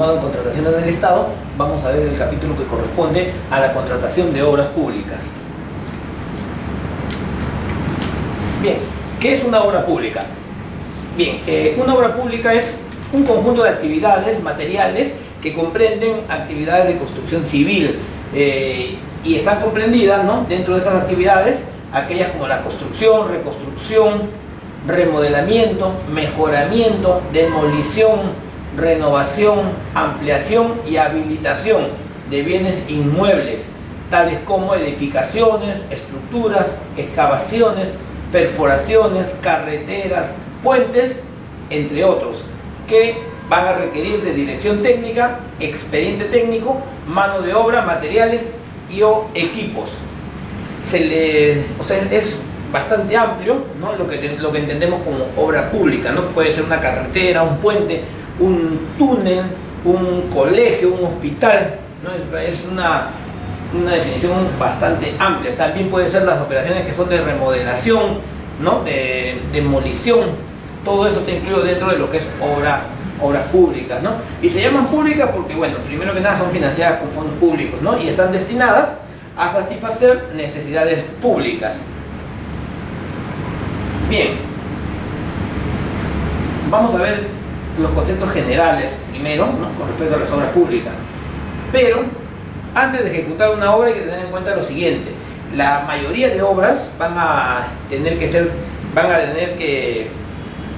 Diplomado en Contrataciones del Estado, vamos a ver el capítulo que corresponde a la contratación de obras públicas. Bien, ¿qué es una obra pública? Bien, una obra pública es un conjunto de actividades materiales que comprenden actividades de construcción civil y están comprendidas, ¿no?, dentro de estas actividades aquellas como la construcción, reconstrucción, remodelamiento, mejoramiento, demolición, renovación, ampliación y habilitación de bienes inmuebles, tales como edificaciones, estructuras, excavaciones, perforaciones, carreteras, puentes, entre otros, que van a requerir de dirección técnica, expediente técnico, mano de obra, materiales y o equipos. Es bastante amplio, ¿no?, lo que entendemos como obra pública, ¿no? Puede ser una carretera, un puente, un túnel, un colegio, un hospital, ¿no? Es una definición bastante amplia. También puede ser las operaciones que son de remodelación, ¿no?, de demolición. Todo eso está incluido dentro de lo que es obras públicas, ¿no? Y se llaman públicas porque, bueno, primero que nada son financiadas con fondos públicos, ¿no?, y están destinadas a satisfacer necesidades públicas. Bien, vamos a ver los conceptos generales primero, ¿no?, con respecto a las obras públicas. Pero antes de ejecutar una obra hay que tener en cuenta lo siguiente: la mayoría de obras van a tener que,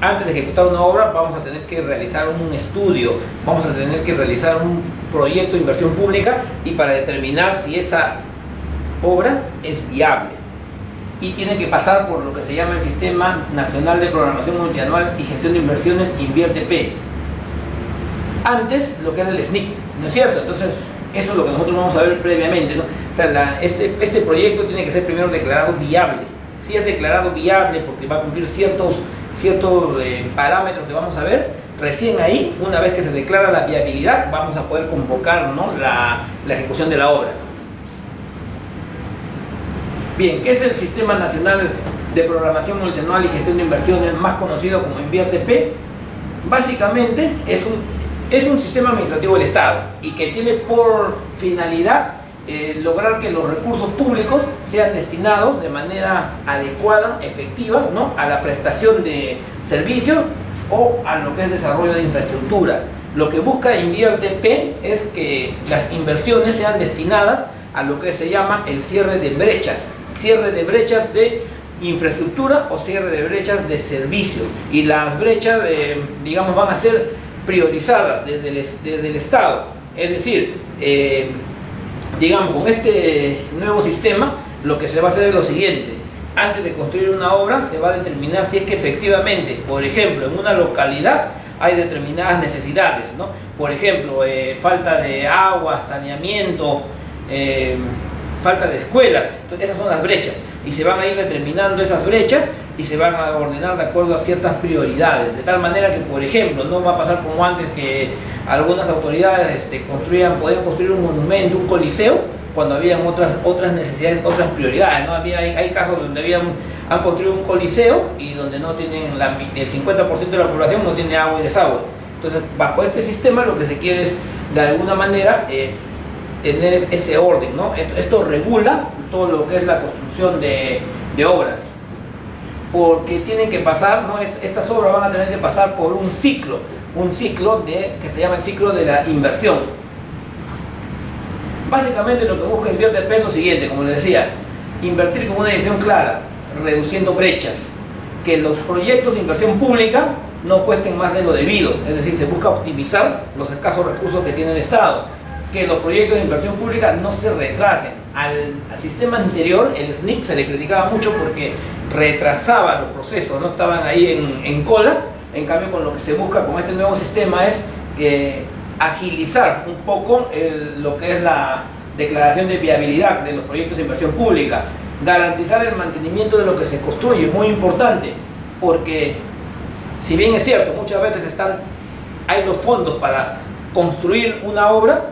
antes de ejecutar una obra, vamos a tener que realizar un estudio, vamos a tener que realizar un proyecto de inversión pública, y para determinar si esa obra es viable, y tiene que pasar por lo que se llama el Sistema Nacional de Programación Multianual y Gestión de Inversiones, INVIERTE-P. Antes, lo que era el SNIC, ¿no es cierto? Entonces, eso es lo que nosotros vamos a ver previamente, ¿no? O sea, este proyecto tiene que ser primero declarado viable. Si es declarado viable porque va a cumplir ciertos parámetros que vamos a ver, recién ahí, una vez que se declara la viabilidad, vamos a poder convocar, ¿no?, la ejecución de la obra. Bien, ¿qué es el Sistema Nacional de Programación Multianual y Gestión de Inversiones, más conocido como INVIERTE-P? Básicamente es un sistema administrativo del Estado y que tiene por finalidad lograr que los recursos públicos sean destinados de manera adecuada, efectiva, ¿no?, a la prestación de servicios o a lo que es desarrollo de infraestructura. Lo que busca INVIERTE-P es que las inversiones sean destinadas a lo que se llama el cierre de brechas de infraestructura o cierre de brechas de servicios, y las brechas digamos, van a ser priorizadas desde el Estado. Es decir, digamos, con este nuevo sistema lo que se va a hacer es lo siguiente: antes de construir una obra se va a determinar si es que efectivamente, por ejemplo, en una localidad hay determinadas necesidades, ¿no? Por ejemplo, falta de agua, saneamiento, falta de escuela. Entonces, esas son las brechas, y se van a ir determinando esas brechas y se van a ordenar de acuerdo a ciertas prioridades, de tal manera que, por ejemplo, no va a pasar como antes, que algunas autoridades podían construir un monumento, un coliseo, cuando habían otras necesidades, otras prioridades, ¿no? Hay casos donde han construido un coliseo y donde no tienen el 50% de la población no tiene agua y desagüe. Entonces, bajo este sistema lo que se quiere es, de alguna manera, tener ese orden, ¿no? Esto regula todo lo que es la construcción de obras, porque tienen que pasar, ¿no?, estas obras van a tener que pasar por un ciclo que se llama el ciclo de la inversión. Básicamente lo que busca INVIERTE-P es lo siguiente, como les decía: invertir con una dirección clara, reduciendo brechas, que los proyectos de inversión pública no cuesten más de lo debido, es decir, se busca optimizar los escasos recursos que tiene el Estado, que los proyectos de inversión pública no se retrasen. Al sistema anterior, el SNIC, se le criticaba mucho porque retrasaba los procesos, no estaban ahí en cola. En cambio, con lo que se busca con este nuevo sistema es agilizar un poco lo que es la declaración de viabilidad de los proyectos de inversión pública, garantizar el mantenimiento de lo que se construye, muy importante, porque si bien es cierto, muchas veces hay los fondos para construir una obra,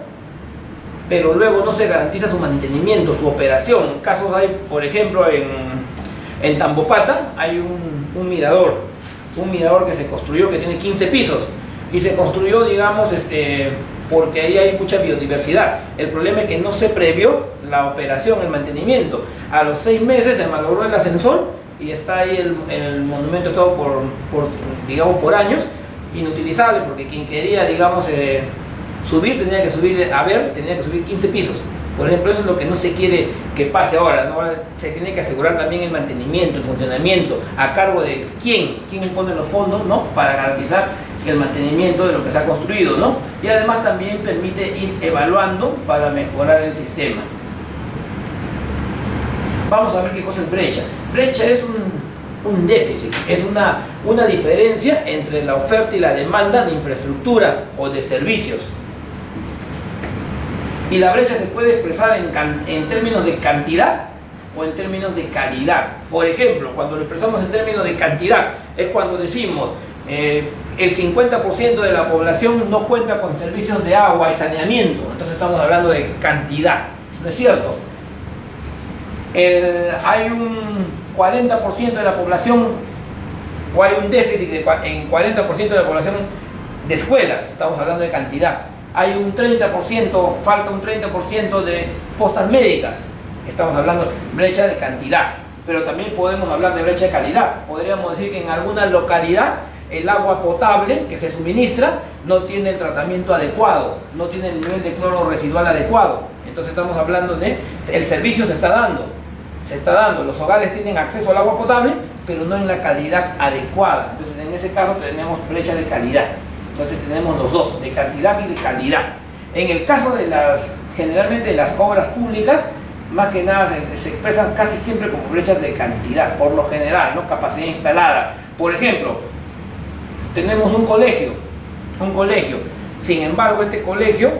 pero luego no se garantiza su mantenimiento, su operación. Casos hay, por ejemplo, en Tambopata hay un mirador que se construyó, que tiene 15 pisos, y se construyó, digamos, porque ahí hay mucha biodiversidad. El problema es que no se previó la operación, el mantenimiento. A los 6 meses se malogró el ascensor y está ahí el monumento todo digamos, por años, inutilizable, porque quien quería, digamos, subir, tenía que subir 15 pisos. Por ejemplo, eso es lo que no se quiere que pase ahora, ¿no? Se tiene que asegurar también el mantenimiento, el funcionamiento, a cargo de quién pone los fondos, ¿no? Para garantizar el mantenimiento de lo que se ha construido, ¿no? Y además también permite ir evaluando para mejorar el sistema. Vamos a ver qué cosa es brecha. Brecha es un déficit, es una diferencia entre la oferta y la demanda de infraestructura o de servicios. Y la brecha se puede expresar en términos de cantidad o en términos de calidad. Por ejemplo, cuando lo expresamos en términos de cantidad, es cuando decimos el 50% de la población no cuenta con servicios de agua y saneamiento. Entonces estamos hablando de cantidad, ¿no es cierto? Hay un 40% de la población, o hay un déficit en 40% de la población de escuelas. Estamos hablando de cantidad. Hay un 30%, falta un 30% de postas médicas. Estamos hablando de brecha de cantidad, pero también podemos hablar de brecha de calidad. Podríamos decir que en alguna localidad el agua potable que se suministra no tiene el tratamiento adecuado, no tiene el nivel de cloro residual adecuado. Entonces estamos hablando de el servicio se está dando, los hogares tienen acceso al agua potable, pero no en la calidad adecuada. Entonces en ese caso tenemos brecha de calidad. Entonces tenemos los dos, de cantidad y de calidad. En el caso de generalmente de las obras públicas, más que nada se expresan casi siempre como brechas de cantidad, por lo general, ¿no? Capacidad instalada. Por ejemplo, tenemos un colegio, sin embargo este colegio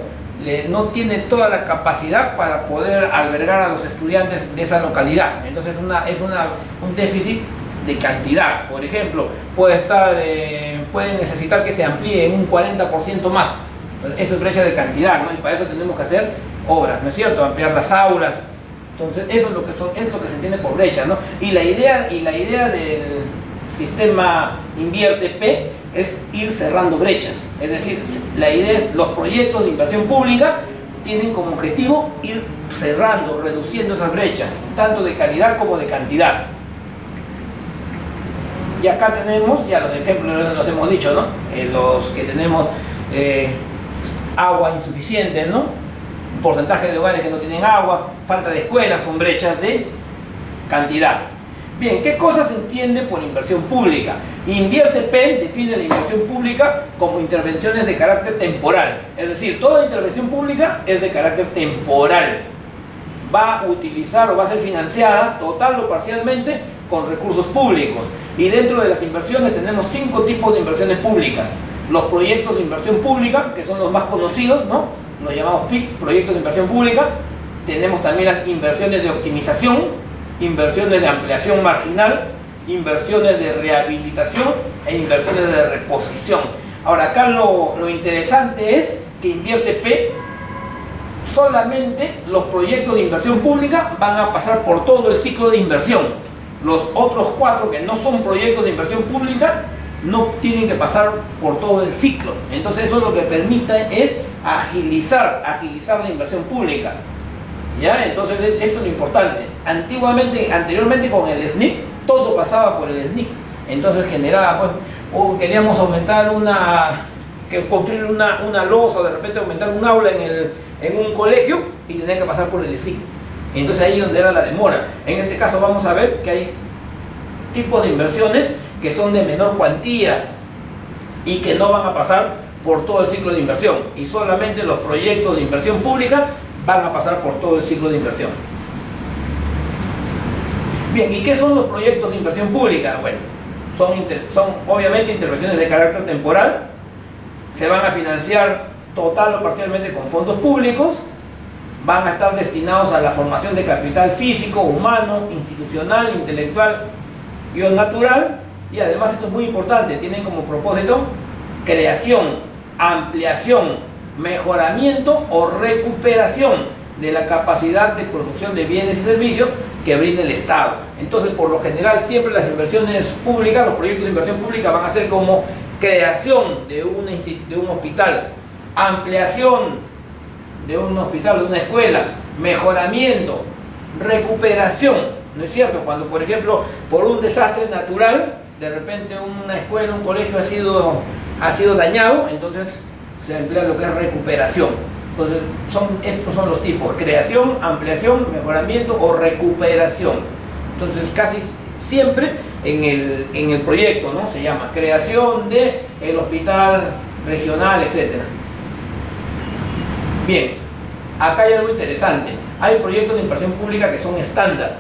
no tiene toda la capacidad para poder albergar a los estudiantes de esa localidad. Entonces es un déficit de cantidad. Por ejemplo, puede necesitar que se amplíe en un 40% más. Eso es brecha de cantidad, ¿no? Y para eso tenemos que hacer obras, ¿no es cierto? Ampliar las aulas. Entonces eso es lo que se entiende por brecha, ¿no? Y la idea del sistema Invierte P es ir cerrando brechas. Es decir, la idea es los proyectos de inversión pública tienen como objetivo ir cerrando, reduciendo esas brechas, tanto de calidad como de cantidad. Y acá tenemos, ya los ejemplos los hemos dicho, ¿no? Los que tenemos agua insuficiente, ¿no? Un porcentaje de hogares que no tienen agua, falta de escuelas, son brechas de cantidad. Bien, ¿qué cosa se entiende por inversión pública? Invierte P define la inversión pública como intervenciones de carácter temporal. Es decir, toda intervención pública es de carácter temporal. Va a utilizar o va a ser financiada total o parcialmente con recursos públicos. Y dentro de las inversiones tenemos 5 tipos de inversiones públicas. Los proyectos de inversión pública, que son los más conocidos, ¿no? Los llamamos PIC, proyectos de inversión pública. Tenemos también las inversiones de optimización, inversiones de ampliación marginal, inversiones de rehabilitación e inversiones de reposición. Ahora, acá lo interesante es que Invierte P, solamente los proyectos de inversión pública van a pasar por todo el ciclo de inversión. Los otros 4 que no son proyectos de inversión pública no tienen que pasar por todo el ciclo. Entonces eso lo que permite es agilizar la inversión pública. ¿Ya? Entonces esto es lo importante. Anteriormente con el SNIC, todo pasaba por el SNIC. Entonces generaba, pues, queríamos aumentar construir una losa, de repente aumentar un aula en un colegio y tenía que pasar por el SNIC. Entonces ahí es donde era la demora. En este caso vamos a ver que hay tipos de inversiones que son de menor cuantía y que no van a pasar por todo el ciclo de inversión, y solamente los proyectos de inversión pública van a pasar por todo el ciclo de inversión. Bien, ¿y qué son los proyectos de inversión pública? Bueno, son obviamente intervenciones de carácter temporal, se van a financiar total o parcialmente con fondos públicos, van a estar destinados a la formación de capital físico, humano, institucional, intelectual y o natural, y además esto es muy importante, tienen como propósito creación, ampliación, mejoramiento o recuperación de la capacidad de producción de bienes y servicios que brinda el Estado. Entonces, por lo general, siempre las inversiones públicas, los proyectos de inversión pública van a ser como creación de un hospital, ampliación de un hospital, de una escuela, mejoramiento, recuperación, ¿no es cierto? Cuando, por ejemplo, por un desastre natural, de repente una escuela, un colegio ha sido dañado, entonces se emplea lo que es recuperación. Entonces, estos son los tipos: creación, ampliación, mejoramiento o recuperación. Entonces, casi siempre en el proyecto, ¿no?, se llama creación del hospital regional, etc. Bien, acá hay algo interesante. Hay proyectos de inversión pública que son estándar.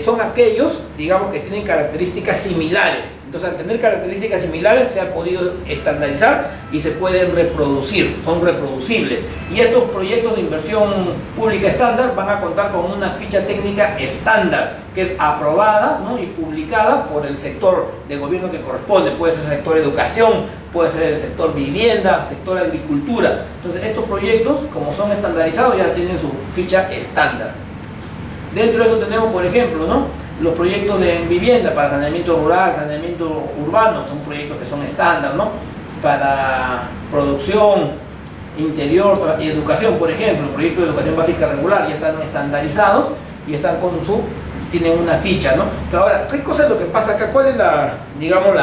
Son aquellos, digamos, que tienen características similares. Entonces, al tener características similares, se ha podido estandarizar y se pueden reproducir, son reproducibles. Y estos proyectos de inversión pública estándar van a contar con una ficha técnica estándar, que es aprobada, ¿no?, y publicada por el sector de gobierno que corresponde. Puede ser el sector educación, puede ser el sector vivienda, sector agricultura. Entonces, estos proyectos, como son estandarizados, ya tienen su ficha estándar. Dentro de eso tenemos, por ejemplo, ¿no?, los proyectos de vivienda para saneamiento rural, saneamiento urbano, son proyectos que son estándar, ¿no? Para producción, interior y educación, por ejemplo, proyectos de educación básica regular ya están estandarizados y están tienen una ficha, ¿no? Pero ahora, ¿qué cosa es lo que pasa acá? ¿Cuál es digamos,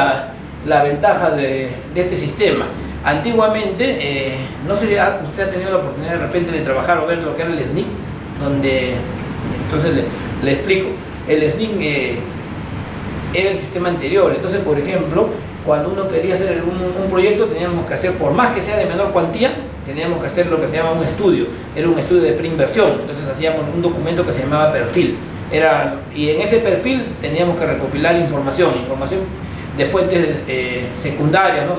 la ventaja de este sistema? Antiguamente, no sé si usted ha tenido la oportunidad de repente de trabajar o ver lo que era el SNIC, donde, entonces le explico. El SNIC era el sistema anterior. Entonces, por ejemplo, cuando uno quería hacer un proyecto, teníamos que hacer, por más que sea de menor cuantía, teníamos que hacer lo que se llama un estudio. Era un estudio de preinversión. Entonces hacíamos un documento que se llamaba perfil. Y en ese perfil teníamos que recopilar información de fuentes secundarias, ¿no?,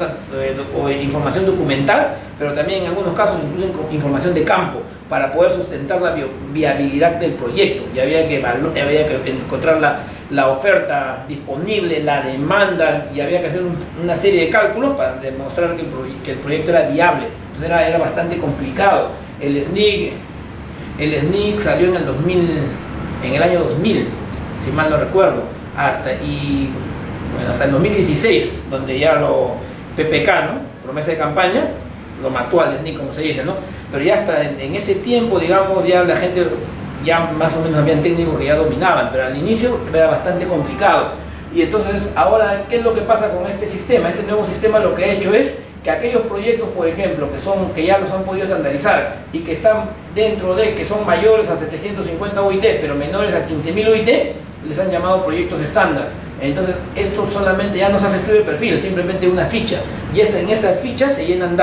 o información documental, pero también en algunos casos incluso información de campo, para poder sustentar la viabilidad del proyecto. Y había que encontrar la oferta disponible, la demanda, y había que hacer una serie de cálculos para demostrar que el proyecto era viable. Entonces era bastante complicado. El SNIC salió en el año 2000, si mal no recuerdo, hasta el 2016, donde ya PPK, ¿no?, promesa de campaña, lo mató al SNIC, como se dice, ¿no? Pero ya hasta en ese tiempo, digamos, ya la gente, ya más o menos habían técnicos que ya dominaban, pero al inicio era bastante complicado. Y entonces, ahora, ¿qué es lo que pasa con este sistema? Este nuevo sistema lo que ha hecho es que aquellos proyectos, por ejemplo, que ya los han podido estandarizar y que están que son mayores a 750 UIT, pero menores a 15.000 UIT, les han llamado proyectos estándar. Entonces, esto solamente ya no se hace estudio de perfil, simplemente una ficha. Y en esa ficha se llenan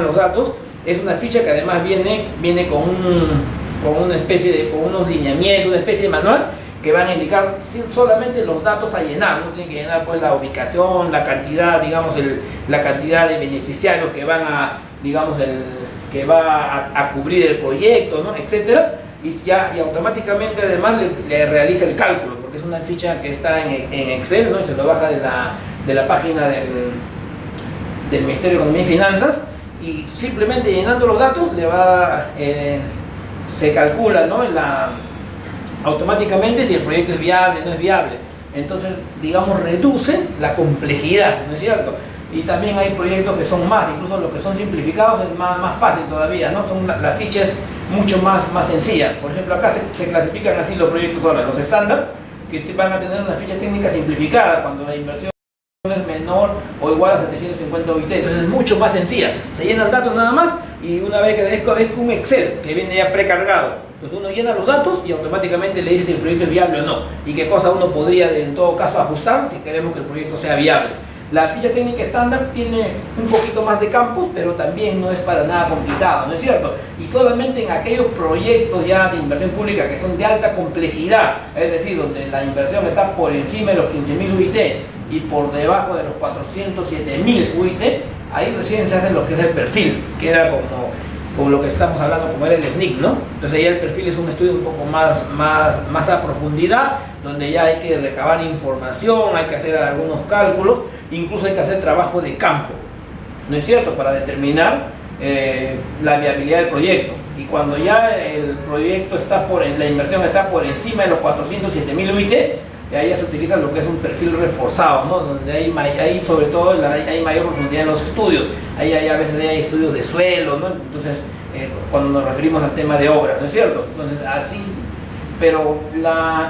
los datos. Es una ficha que además viene con una especie con unos lineamientos, una especie de manual que van a indicar solamente los datos a llenar. No tienen que llenar, pues, la ubicación, la cantidad, digamos, la cantidad de beneficiarios que van a, digamos, que va a cubrir el proyecto, ¿no?, etcétera. Y automáticamente además le realiza el cálculo, porque es una ficha que está en Excel, ¿no?, y se lo baja de la página del Ministerio de Economía y Finanzas, y simplemente llenando los datos se calcula, ¿no?, automáticamente si el proyecto es viable o no es viable. Entonces, digamos, reduce la complejidad, ¿no es cierto? Y también hay proyectos que son incluso los que son simplificados es más fácil todavía, ¿no? Son las fichas mucho más sencillas. Por ejemplo, acá se clasifican así los proyectos ahora: los estándar, que van a tener una ficha técnica simplificada cuando la inversión es menor o igual a 750 UIT. Entonces es mucho más sencilla. Se llenan datos nada más, y una vez que es un Excel que viene ya precargado. Entonces uno llena los datos y automáticamente le dice si el proyecto es viable o no, y qué cosa uno podría en todo caso ajustar si queremos que el proyecto sea viable. La ficha técnica estándar tiene un poquito más de campos, pero también no es para nada complicado, ¿no es cierto? Y solamente en aquellos proyectos ya de inversión pública que son de alta complejidad, es decir, donde la inversión está por encima de los 15.000 UIT y por debajo de los 407.000 UIT, ahí recién se hace lo que es el perfil, que era como lo que estamos hablando, como era el SNIC, ¿no? Entonces ya el perfil es un estudio un poco más a profundidad, donde ya hay que recabar información, hay que hacer algunos cálculos, incluso hay que hacer trabajo de campo, ¿no es cierto?, para determinar la viabilidad del proyecto. Y cuando ya el proyecto la inversión está por encima de los 407.000 UIT, ahí ya se utiliza lo que es un perfil reforzado, ¿no? Donde hay sobre todo hay mayor profundidad en los estudios, ahí a veces hay estudios de suelo, ¿no? Entonces, cuando nos referimos al tema de obras, ¿no es cierto? Entonces, así, pero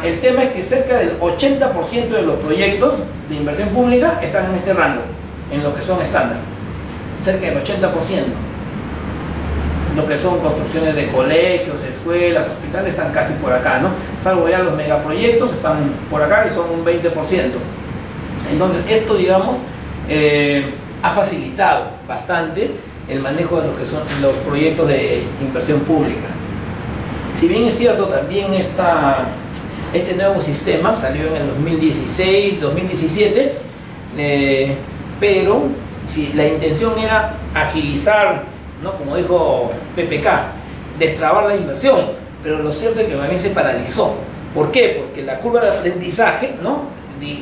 el tema es que cerca del 80% de los proyectos de inversión pública están en este rango, en lo que son estándar, cerca del 80%. Lo que son construcciones de colegios, escuelas, hospitales, están casi por acá, ¿no? Salvo ya los megaproyectos, están por acá y son un 20%. Entonces, esto, digamos, ha facilitado bastante el manejo de lo que son los proyectos de inversión pública. Si bien es cierto, también este nuevo sistema salió en el 2016, 2017, pero si la intención era agilizar, ¿no? Como dijo PPK, destrabar la inversión, pero lo cierto es que también se paralizó. ¿Por qué? Porque la curva de aprendizaje, ¿no?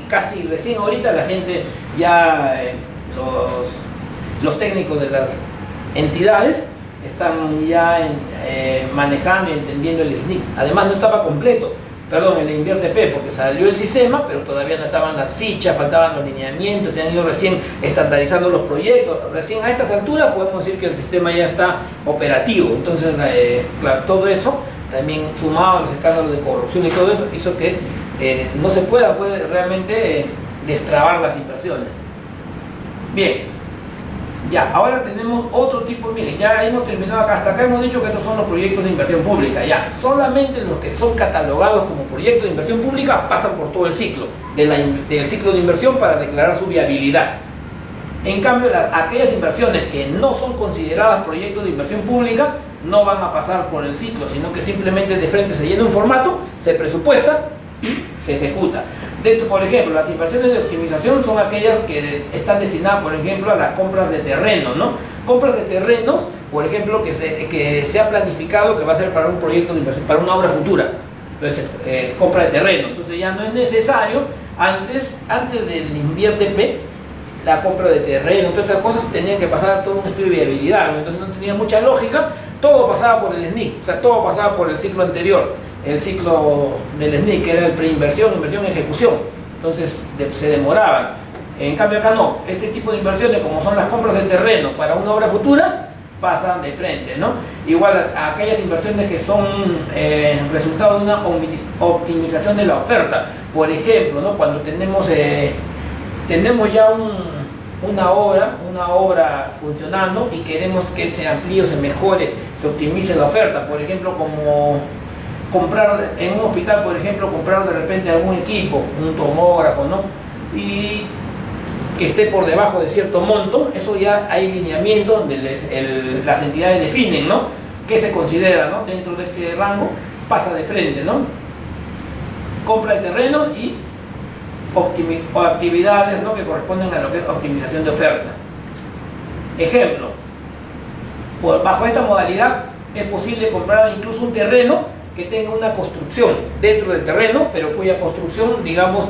Casi recién ahorita la gente ya, los técnicos de las entidades están ya manejando y entendiendo el SNIC. Además no estaba completo, perdón, el InvierteP, porque salió el sistema, pero todavía no estaban las fichas, faltaban los lineamientos, se han ido recién estandarizando los proyectos. Recién a estas alturas podemos decir que el sistema ya está operativo. Entonces, claro, todo eso, también sumado a los escándalos de corrupción y todo eso, hizo que no se pueda realmente destrabar las inversiones. Bien. Ya, ahora tenemos otro tipo, miren, ya hemos terminado acá, hasta acá hemos dicho que estos son los proyectos de inversión pública, ya, solamente los que son catalogados como proyectos de inversión pública pasan por todo el ciclo, del ciclo de inversión para declarar su viabilidad. En cambio, aquellas inversiones que no son consideradas proyectos de inversión pública no van a pasar por el ciclo, sino que simplemente de frente se llena un formato, se presupuesta y se ejecuta. Por ejemplo, las inversiones de optimización son aquellas que están destinadas, por ejemplo, a las compras de terreno, ¿no? Compras de terrenos, por ejemplo, que se ha planificado que va a ser para un proyecto de inversión, para una obra futura. Entonces, compra de terreno. Entonces ya no es necesario, antes del InvierteP, la compra de terreno, todas estas cosas tenían que pasar todo un estudio de viabilidad, ¿no? Entonces no tenía mucha lógica, todo pasaba por el SNIC, o sea, todo pasaba por el ciclo anterior. El ciclo del SNIC, que era el preinversión, inversión, ejecución. Entonces se demoraban. En cambio acá no. Este tipo de inversiones, como son las compras de terreno para una obra futura, pasan de frente, ¿no? Igual a aquellas inversiones que son resultado de una optimización de la oferta. Por ejemplo, ¿no? Cuando tenemos ya una obra funcionando y queremos que se amplíe o se mejore, se optimice la oferta. Por ejemplo, como comprar en un hospital, por ejemplo, comprar de repente algún equipo, un tomógrafo, ¿no? Y que esté por debajo de cierto monto, eso ya hay lineamientos donde las entidades definen, ¿no? ¿Qué se considera, ¿no? Dentro de este rango, pasa de frente, ¿no? Compra de terreno y actividades, ¿no? Que corresponden a lo que es optimización de oferta. Ejemplo, bajo esta modalidad es posible comprar incluso un terreno que tenga una construcción dentro del terreno, pero cuya construcción, digamos,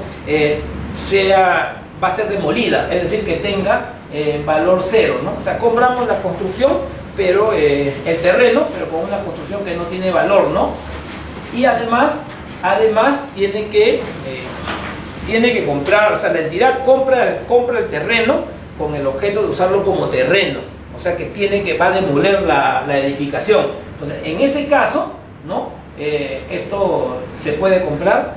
va a ser demolida, es decir, que tenga valor cero, ¿no? O sea, compramos la construcción, pero el terreno, pero con una construcción que no tiene valor, ¿no? Y además tiene que comprar, o sea, la entidad compra el terreno con el objeto de usarlo como terreno, o sea, que va a demoler la edificación. Entonces, en ese caso, ¿no? Esto se puede comprar,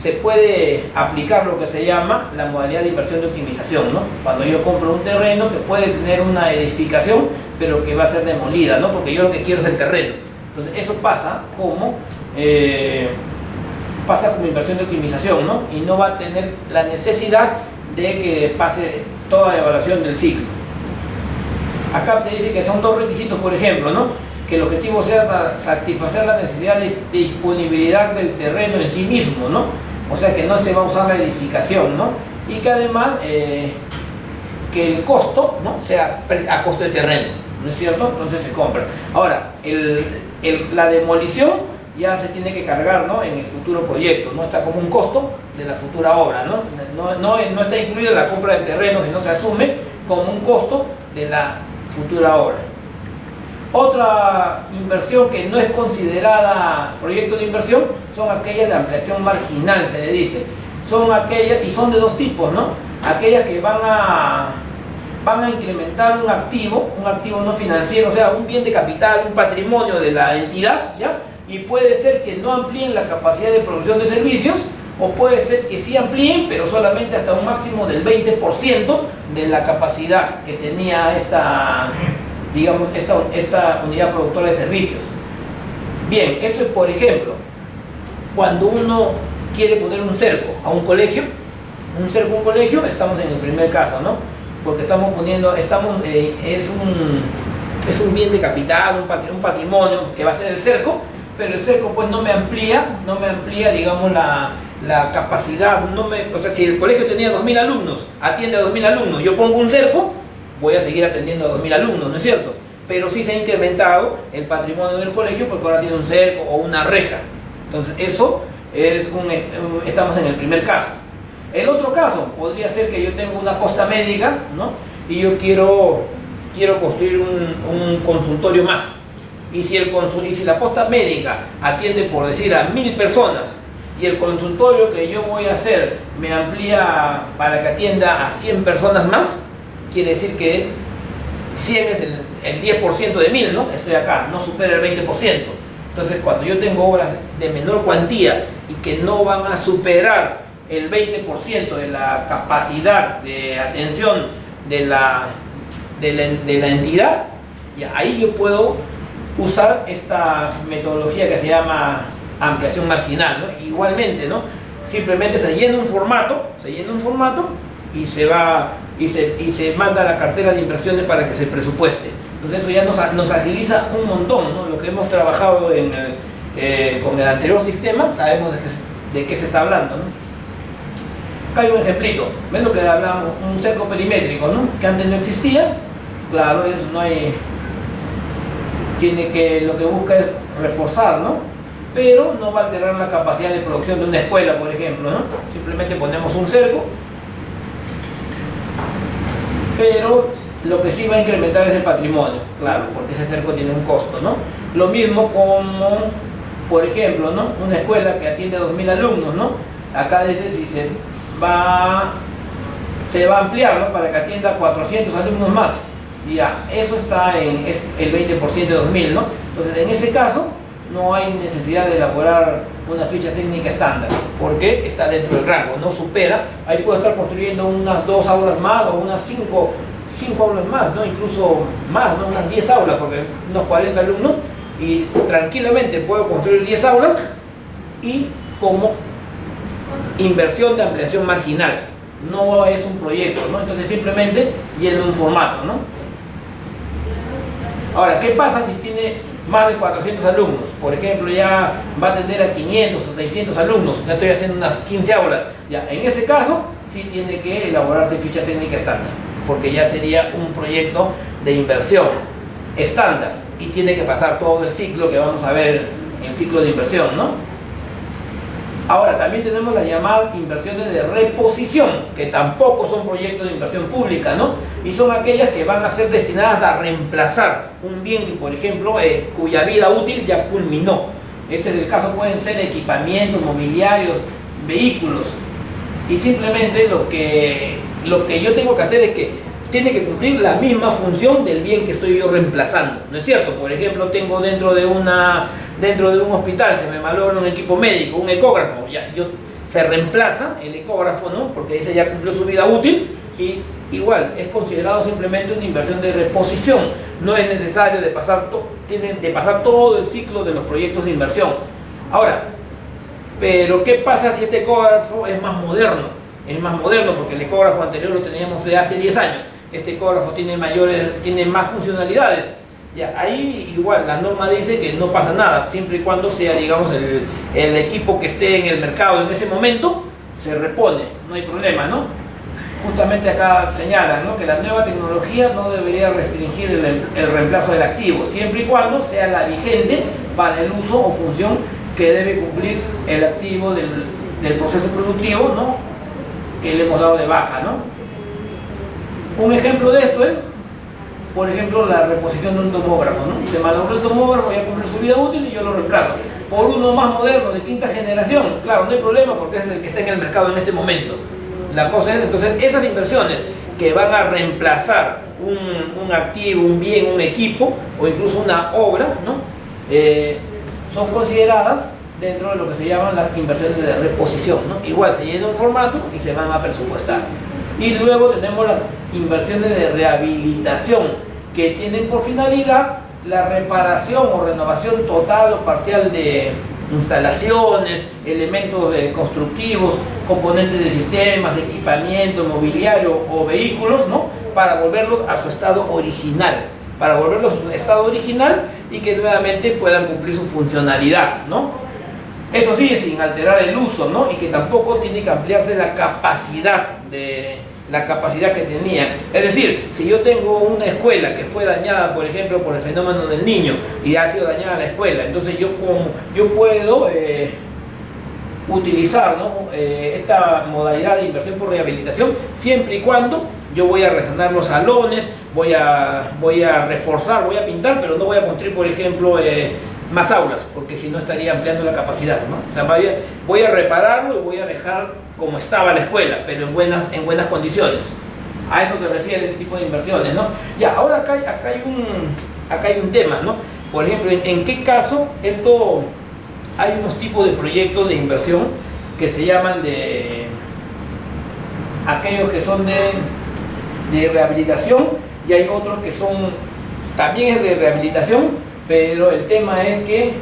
se puede aplicar lo que se llama la modalidad de inversión de optimización, ¿no? Cuando yo compro un terreno que puede tener una edificación, pero que va a ser demolida, ¿no? Porque yo lo que quiero es el terreno. Entonces eso pasa como inversión de optimización, ¿no? Y no va a tener la necesidad de que pase toda la evaluación del ciclo. Acá te dice que son dos requisitos, por ejemplo, ¿no? Que el objetivo sea satisfacer la necesidad de disponibilidad del terreno en sí mismo, ¿no? O sea, que no se va a usar la edificación, ¿no? Y que además que el costo, ¿no? sea a costo de terreno, ¿no es cierto? Entonces se compra. Ahora, la demolición ya se tiene que cargar, ¿no? En el futuro proyecto, ¿no? Está como un costo de la futura obra, ¿no? No está incluida la compra del terreno, sino se asume como un costo de la futura obra. Otra inversión que no es considerada proyecto de inversión son aquellas de ampliación marginal, se le dice. son aquellas, y son de dos tipos, ¿no? Aquellas que van a incrementar un activo no financiero, o sea, un bien de capital, un patrimonio de la entidad, ¿ya? Y puede ser que no amplíen la capacidad de producción de servicios, o puede ser que sí amplíen, pero solamente hasta un máximo del 20% de la capacidad que tenía esta unidad productora de servicios. Bien, esto es, por ejemplo, cuando uno quiere poner un cerco a un colegio, estamos en el primer caso, ¿no? Porque estamos poniendo, es un bien de capital, un patrimonio que va a ser el cerco, pero el cerco pues no me amplía, digamos, la capacidad, o sea, si el colegio tenía 2.000 alumnos, atiende a 2.000 alumnos, yo pongo un cerco, voy a seguir atendiendo a 2.000 alumnos, ¿no es cierto? Pero sí se ha incrementado el patrimonio del colegio porque ahora tiene un cerco o una reja. Entonces eso es estamos en el primer caso. El otro caso podría ser que yo tengo una posta médica, ¿no? Y yo quiero construir un consultorio más. Y si la posta médica atiende, por decir, a 1.000 personas, y el consultorio que yo voy a hacer me amplía para que atienda a 100 personas más, quiere decir que 100 es el 10% de 1.000, ¿no? Estoy acá, no supera el 20%. Entonces, cuando yo tengo obras de menor cuantía y que no van a superar el 20% de la capacidad de atención de la entidad, ya, ahí yo puedo usar esta metodología que se llama ampliación marginal, ¿no? Igualmente, ¿no? Simplemente se llena un formato y se manda a la cartera de inversiones para que se presupueste. Entonces eso ya nos agiliza un montón, ¿no? Lo que hemos trabajado con el anterior sistema, sabemos de qué se está hablando, ¿no? Acá hay un ejemplito, ¿ven lo que hablamos? Un cerco perimétrico, ¿no? Que antes no existía. Claro, eso no hay... lo que busca es reforzar, ¿no? Pero no va a alterar la capacidad de producción de una escuela, por ejemplo, ¿no? Simplemente ponemos un cerco, pero lo que sí va a incrementar es el patrimonio, claro, porque ese cerco tiene un costo, ¿no? Lo mismo como, por ejemplo, ¿no? Una escuela que atiende a 2.000 alumnos, ¿no? Acá dice si se va a ampliar, ¿no? Para que atienda a 400 alumnos más. Y ya, eso está en el 20% de 2.000, ¿no? Entonces, en ese caso, no hay necesidad de elaborar una ficha técnica estándar, porque está dentro del rango, no supera. Ahí puedo estar construyendo unas 2 aulas más o unas 5 aulas más, ¿no? Incluso más, ¿no? Unas 10 aulas, porque unos 40 alumnos, y tranquilamente puedo construir 10 aulas y como inversión de ampliación marginal, no es un proyecto, ¿no? Entonces simplemente lleno un formato, ¿no? Ahora, ¿qué pasa si tiene más de 400 alumnos? Por ejemplo, ya va a atender a 500 o 600 alumnos, o sea, estoy haciendo unas 15 aulas. Ya, en ese caso, sí tiene que elaborarse ficha técnica estándar, porque ya sería un proyecto de inversión estándar y tiene que pasar todo el ciclo que vamos a ver, el ciclo de inversión, ¿no? Ahora, también tenemos las llamadas inversiones de reposición, que tampoco son proyectos de inversión pública, ¿no? Y son aquellas que van a ser destinadas a reemplazar un bien que, por ejemplo, cuya vida útil ya culminó. Este es el caso, pueden ser equipamientos, mobiliarios, vehículos. Y simplemente lo que yo tengo que hacer es que tiene que cumplir la misma función del bien que estoy yo reemplazando, ¿no es cierto? Por ejemplo, tengo dentro de un hospital, se me malogra un equipo médico, un ecógrafo, se reemplaza el ecógrafo, ¿no? Porque ese ya cumplió su vida útil y igual es considerado simplemente una inversión de reposición. No es necesario tienen de pasar todo el ciclo de los proyectos de inversión. Ahora, pero ¿qué pasa si este ecógrafo es más moderno? Es más moderno porque el ecógrafo anterior lo teníamos de hace 10 años. Este ecógrafo tiene más funcionalidades. Ya, ahí igual la norma dice que no pasa nada, siempre y cuando sea, digamos, el equipo que esté en el mercado en ese momento, se repone, no hay problema, ¿no? Justamente acá señalan, ¿no?, que la nueva tecnología no debería restringir el reemplazo del activo, siempre y cuando sea la vigente para el uso o función que debe cumplir el activo del proceso productivo, ¿no?, que le hemos dado de baja, ¿no? Un ejemplo de esto es, por ejemplo, la reposición de un tomógrafo, ¿no? Se malogró el tomógrafo, ya cumplió su vida útil y yo lo reemplazo. por uno más moderno de quinta generación, claro, no hay problema porque ese es el que está en el mercado en este momento. La cosa es, entonces, esas inversiones que van a reemplazar un activo, un bien, un equipo o incluso una obra, ¿no? Son consideradas dentro de lo que se llaman las inversiones de reposición, ¿no? Igual se llena un formato y se van a presupuestar. Y luego tenemos las inversiones de rehabilitación, que tienen por finalidad la reparación o renovación total o parcial de instalaciones, elementos constructivos, componentes de sistemas, equipamiento, mobiliario o vehículos, ¿no? Para volverlos a su estado original, y que nuevamente puedan cumplir su funcionalidad, ¿no? Eso sí, sin alterar el uso, ¿no? Y que tampoco tiene que ampliarse la capacidad que tenía. Es decir, si yo tengo una escuela que fue dañada, por ejemplo, por el fenómeno del Niño y ha sido dañada la escuela, entonces yo puedo utilizar, ¿no? Esta modalidad de inversión por rehabilitación siempre y cuando yo voy a resanar los salones, voy a reforzar, voy a pintar, pero no voy a construir, por ejemplo, más aulas, porque si no estaría ampliando la capacidad, ¿no? O sea, voy a repararlo y voy a dejar como estaba la escuela, pero en buenas condiciones. A eso se refiere este tipo de inversiones, ¿no? Ya, ahora acá hay un tema, ¿no? Por ejemplo, ¿en qué caso esto? Hay unos tipos de proyectos de inversión que se llaman de aquellos que son de rehabilitación, y hay otros que son también es de rehabilitación, pero el tema es que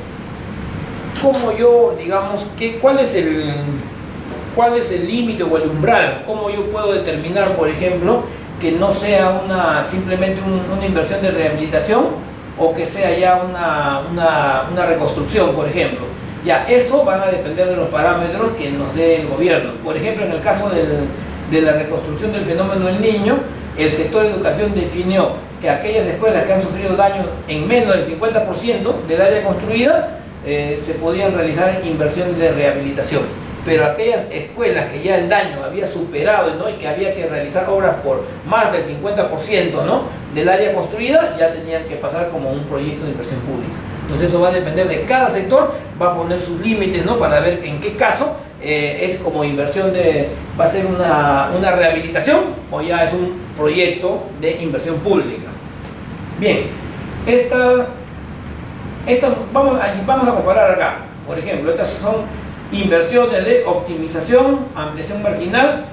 cómo yo, digamos, cuál es el límite o el umbral, cómo yo puedo determinar, por ejemplo, que no sea simplemente una inversión de rehabilitación o que sea ya una reconstrucción, por ejemplo. Ya, eso van a depender de los parámetros que nos dé el gobierno. Por ejemplo, en el caso de la reconstrucción del fenómeno del Niño, el sector de educación definió que aquellas escuelas que han sufrido daño en menos del 50% del área construida, se podían realizar inversiones de rehabilitación. Pero aquellas escuelas que ya el daño había superado, ¿no? Y que había que realizar obras por más del 50%, ¿no? del área construida, ya tenían que pasar como un proyecto de inversión pública. Entonces eso va a depender de cada sector, va a poner sus límites, ¿no? Para ver en qué caso es como inversión va a ser una rehabilitación o ya es un proyecto de inversión pública. Bien, vamos a comparar acá. Por ejemplo, estas son inversiones de optimización, ampliación marginal,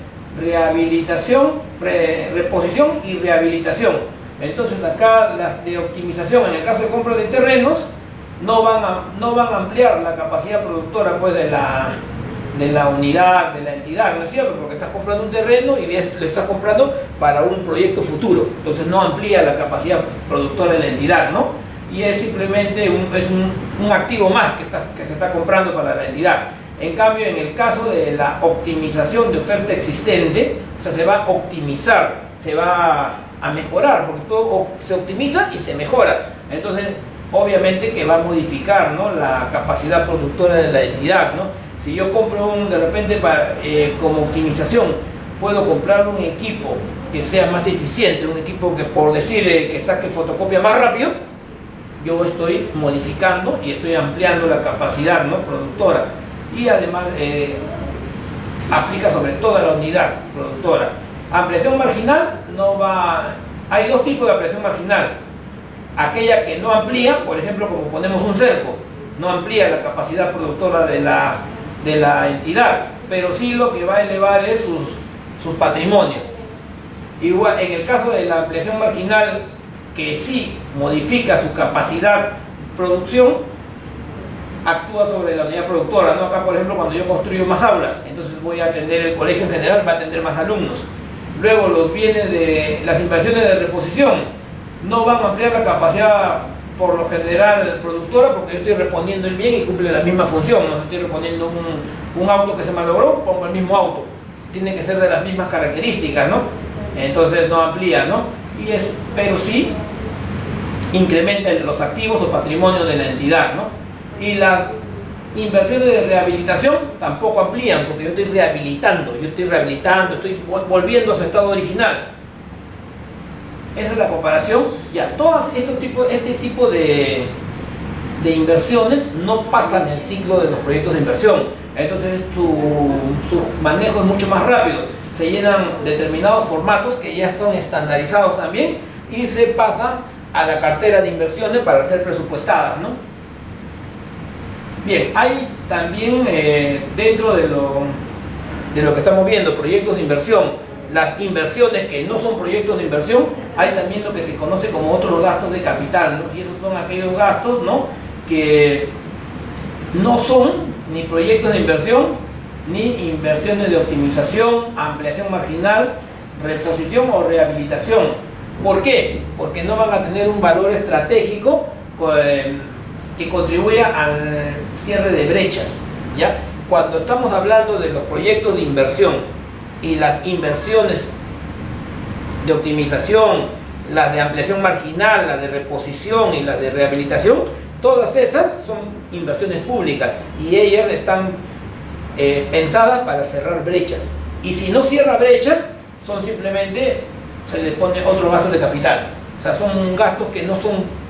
rehabilitación, reposición y rehabilitación. Entonces acá las de optimización, en el caso de compra de terrenos, no van a ampliar la capacidad productora, pues, de la unidad, de la entidad, ¿no es cierto? Porque estás comprando un terreno y lo estás comprando para un proyecto futuro, entonces no amplía la capacidad productora de la entidad, ¿no? Y es simplemente un activo más que se está comprando para la entidad. En cambio, en el caso de la optimización de oferta existente, o sea, se va a optimizar, se va a mejorar, porque todo se optimiza y se mejora. Entonces, obviamente que va a modificar, ¿no? la capacidad productora de la entidad, ¿no? Si yo compro de repente como optimización, puedo comprar un equipo que sea más eficiente, un equipo que, por decir, que saque fotocopia más rápido, yo estoy modificando y estoy ampliando la capacidad, ¿no? productora. Y además aplica sobre toda la unidad productora. Ampliación marginal hay dos tipos de ampliación marginal. Aquella que no amplía, por ejemplo, como ponemos un cerco, no amplía la capacidad productora de la entidad, pero sí lo que va a elevar es sus patrimonios. Igual, en el caso de la ampliación marginal, que sí modifica su capacidad de producción, actúa sobre la unidad productora, ¿no? Acá, por ejemplo, cuando yo construyo más aulas, entonces voy a atender, el colegio en general va a atender más alumnos. Luego los bienes de las inversiones de reposición no van a ampliar la capacidad por lo general productora, porque yo estoy reponiendo el bien y cumple la misma función. No estoy reponiendo un auto que se malogró, pongo el mismo auto, tiene que ser de las mismas características, ¿no? Entonces no amplía, ¿no? Pero sí incrementa los activos o patrimonio de la entidad, ¿no? Y las inversiones de rehabilitación tampoco amplían, porque yo estoy rehabilitando, estoy volviendo a su estado original. Esa es la comparación. Ya, este tipo de de inversiones no pasan el ciclo de los proyectos de inversión. Entonces su manejo es mucho más rápido. Se llenan determinados formatos que ya son estandarizados también y se pasa a la cartera de inversiones para ser presupuestadas, ¿no? Bien, hay también dentro de lo que estamos viendo, proyectos de inversión, las inversiones que no son proyectos de inversión, hay también lo que se conoce como otros gastos de capital, ¿no? Y esos son aquellos gastos, ¿no?, que no son ni proyectos de inversión, ni inversiones de optimización, ampliación marginal, reposición o rehabilitación. ¿Por qué? Porque no van a tener un valor estratégico que contribuya al cierre de brechas, ¿ya? Cuando estamos hablando de los proyectos de inversión y las inversiones de optimización, las de ampliación marginal, las de reposición y las de rehabilitación, todas esas son inversiones públicas y ellas están pensadas para cerrar brechas. Y si no cierra brechas, son simplemente, se les pone otros gastos de capital. O sea, son gastos que no son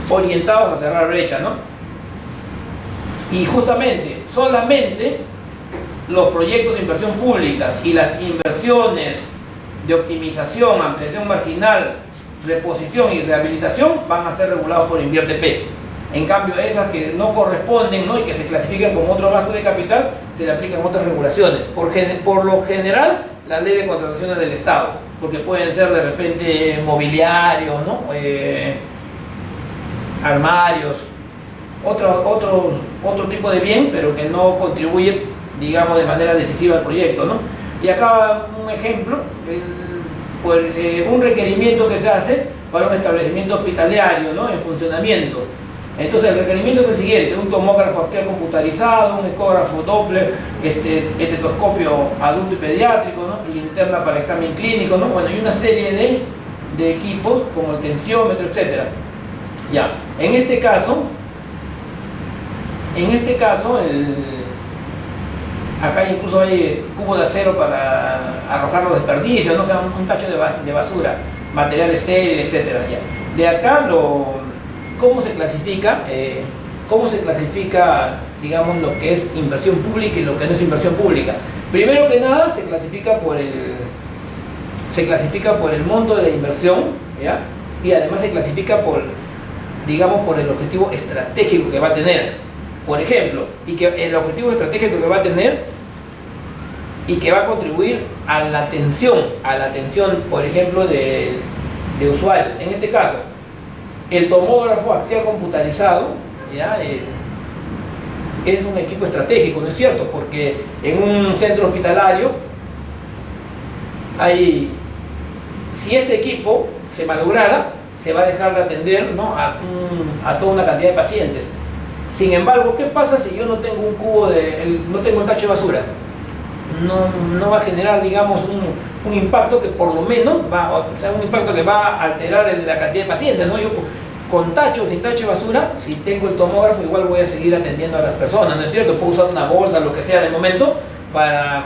orientados a cerrar brechas, ¿no? Y justamente, solamente los proyectos de inversión pública y las inversiones de optimización, ampliación marginal, reposición y rehabilitación van a ser regulados por InvierteP. En cambio, esas que no corresponden, ¿no?, y que se clasifican como otro gasto de capital, se le aplican otras regulaciones. Por lo general, la ley de contrataciones del Estado, porque pueden ser de repente mobiliarios, ¿no?, armarios, otro tipo de bien, pero que no contribuye, digamos, de manera decisiva al proyecto, ¿no? Y acá un ejemplo, un requerimiento que se hace para un establecimiento hospitalario, ¿no?, en funcionamiento. Entonces el requerimiento es el siguiente: un tomógrafo axial computarizado, un ecógrafo Doppler, estetoscopio adulto y pediátrico, ¿no?, linterna para examen clínico, ¿no? Bueno, y una serie de equipos como el tensiómetro, etc. Ya, en este caso, acá incluso hay cubo de acero para arrojar los desperdicios, ¿no? O sea, un tacho de basura, material estéril, etc. Ya. De acá, ¿cómo se clasifica? Digamos, lo que es inversión pública y lo que no es inversión pública? Primero que nada, se clasifica por el monto de la inversión, ¿ya? Y además se clasifica por el objetivo estratégico que va a tener. Por ejemplo, y que el objetivo estratégico que va a tener y que va a contribuir a la atención, por ejemplo, de usuarios. En este caso, el tomógrafo axial computarizado, ¿ya?, es un equipo estratégico, ¿no es cierto? Porque en un centro hospitalario si este equipo se malograra, se va a dejar de atender, ¿no?, a toda una cantidad de pacientes. Sin embargo, ¿qué pasa si yo no tengo no tengo el tacho de basura? No va a generar, digamos, un impacto que por lo menos un impacto que va a alterar la cantidad de pacientes, ¿no? Yo con tacho o sin tacho de basura, si tengo el tomógrafo, igual voy a seguir atendiendo a las personas, ¿no es cierto? Puedo usar una bolsa, lo que sea de momento,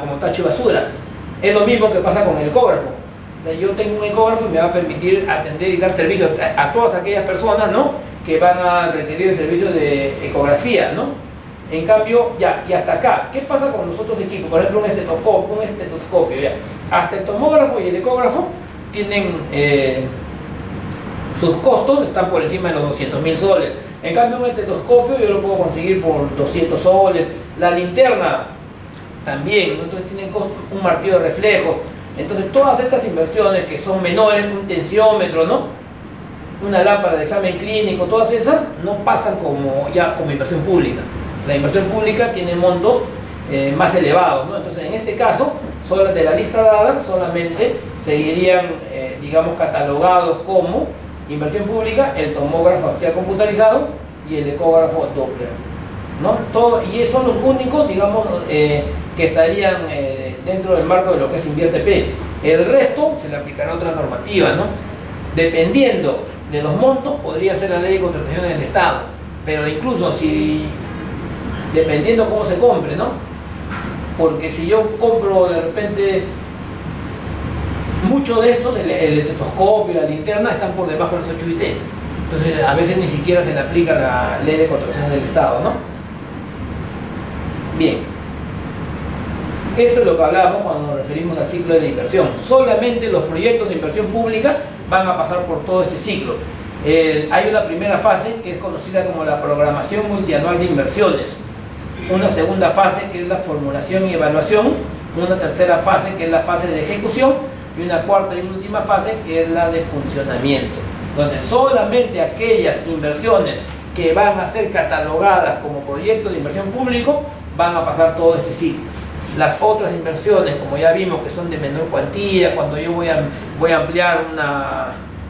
como tacho de basura. Es lo mismo que pasa con el ecógrafo. Yo tengo un ecógrafo y me va a permitir atender y dar servicio a todas aquellas personas, ¿no?, que van a requerir el servicio de ecografía, ¿no? En cambio, y hasta acá, ¿qué pasa con los otros equipos? Por ejemplo, un estetoscopio, ya. Hasta el tomógrafo y el ecógrafo tienen sus costos, están por encima de los 200.000 soles. En cambio, un estetoscopio yo lo puedo conseguir por 200 soles. La linterna también, ¿no? Entonces tienen un martillo de reflejo. Entonces, todas estas inversiones que son menores, un tensiómetro, ¿no?, una lámpara de examen clínico, todas esas no pasan como inversión pública. La inversión pública tiene montos más elevados, ¿no? Entonces, en este caso, de la lista dada, solamente seguirían, digamos, catalogados como inversión pública el tomógrafo axial computarizado y el ecógrafo Doppler, ¿no? Y son los únicos, digamos, que estarían dentro del marco de lo que es InvierteP. El resto se le aplicará otra normativa, ¿no? Dependiendo de los montos, podría ser la ley de contratación del Estado, pero incluso dependiendo cómo se compre, ¿no? Porque si yo compro de repente muchos de estos, el estetoscopio, la linterna, están por debajo de los 8 UIT. Entonces, a veces ni siquiera se le aplica la ley de contratación del Estado, ¿no? Bien. Esto es lo que hablábamos cuando nos referimos al ciclo de la inversión. Solamente los proyectos de inversión pública van a pasar por todo este ciclo. Hay una primera fase que es conocida como la programación multianual de inversiones, una segunda fase que es la formulación y evaluación, una tercera fase que es la fase de ejecución y una cuarta y última fase que es la de funcionamiento, donde solamente aquellas inversiones que van a ser catalogadas como proyectos de inversión público van a pasar todo este ciclo. Las otras inversiones, como ya vimos, que son de menor cuantía, cuando yo voy a ampliar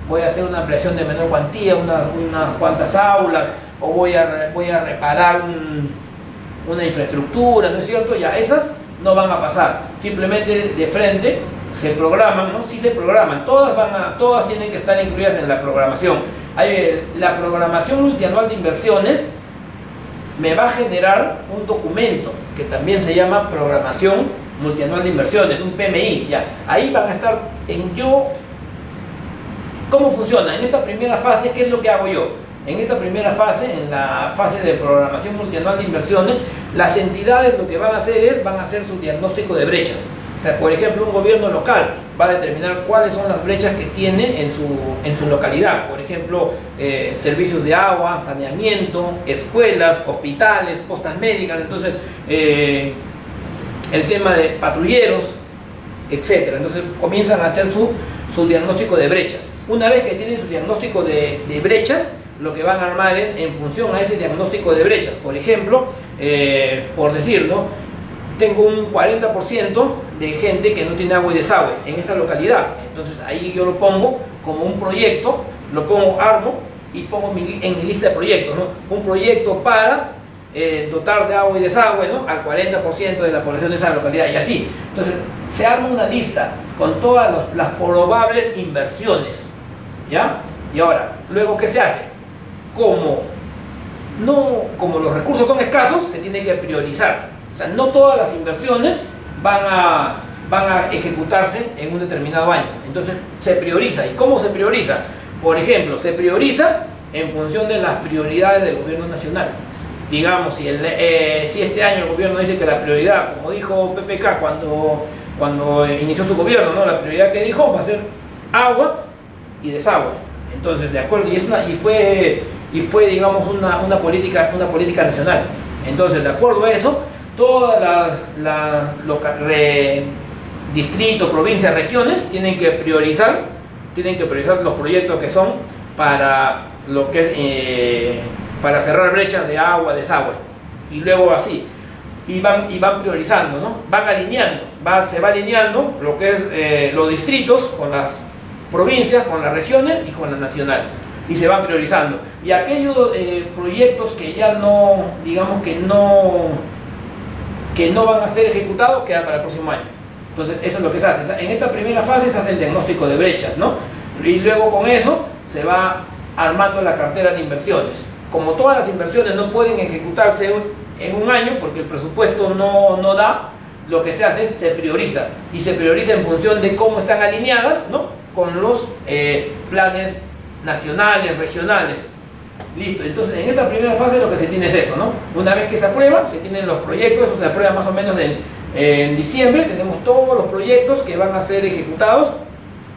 voy a hacer una ampliación de menor cuantía, unas cuantas aulas, o voy a reparar una infraestructura, ¿no es cierto? Ya esas no van a pasar, simplemente de frente se programan, ¿no? Sí se programan, todas tienen que estar incluidas en la programación. La programación multianual de inversiones me va a generar un documento que también se llama programación multianual de inversiones, un PMI, ya. Ahí van a estar ¿cómo funciona? En esta primera fase, ¿qué es lo que hago yo? En esta primera fase, en la fase de programación multianual de inversiones, las entidades lo que van a hacer su diagnóstico de brechas. O sea, por ejemplo, un gobierno local va a determinar cuáles son las brechas que tiene en su localidad. Por ejemplo, servicios de agua, saneamiento, escuelas, hospitales, postas médicas, entonces el tema de patrulleros, etc. Entonces comienzan a hacer su diagnóstico de brechas. Una vez que tienen su diagnóstico de brechas, lo que van a armar es en función a ese diagnóstico de brechas. Por ejemplo, por decirlo, tengo un 40% de gente que no tiene agua y desagüe en esa localidad. Entonces ahí yo lo pongo como un proyecto, armo y pongo en mi lista de proyectos, ¿no? Un proyecto para dotar de agua y desagüe, ¿no?, al 40% de la población de esa localidad, y así. Entonces se arma una lista con todas las probables inversiones, ¿ya? Y ahora, luego, ¿qué se hace? Como los recursos son escasos, se tiene que priorizar. O sea, no todas las inversiones van a ejecutarse en un determinado año. Entonces se prioriza. ¿Y cómo se prioriza? Por ejemplo, se prioriza en función de las prioridades del gobierno nacional. Digamos, si este año el gobierno dice que la prioridad, como dijo PPK cuando inició su gobierno, ¿no?, la prioridad que dijo va a ser agua y desagüe. Entonces, de acuerdo, y fue digamos, una política nacional. Entonces, de acuerdo a eso, todas distritos, provincias, regiones tienen que priorizar los proyectos que son para lo que es para cerrar brechas de agua, desagüe, y luego así, y van priorizando, ¿no? Van alineando, se va alineando lo que es los distritos con las provincias, con las regiones y con la nacional, y se van priorizando. Y aquellos proyectos que ya no, digamos que no van a ser ejecutados, quedan para el próximo año. Entonces eso es lo que se hace. En esta primera fase se hace el diagnóstico de brechas, ¿no? Y luego con eso se va armando la cartera de inversiones. Como todas las inversiones no pueden ejecutarse en un año porque el presupuesto no da, lo que se hace es se prioriza, y se prioriza en función de cómo están alineadas, ¿no?, con los planes nacionales, regionales. Listo. Entonces, en esta primera fase lo que se tiene es eso, ¿no? Una vez que se aprueba, se tienen los proyectos, eso se aprueba más o menos en diciembre, tenemos todos los proyectos que van a ser ejecutados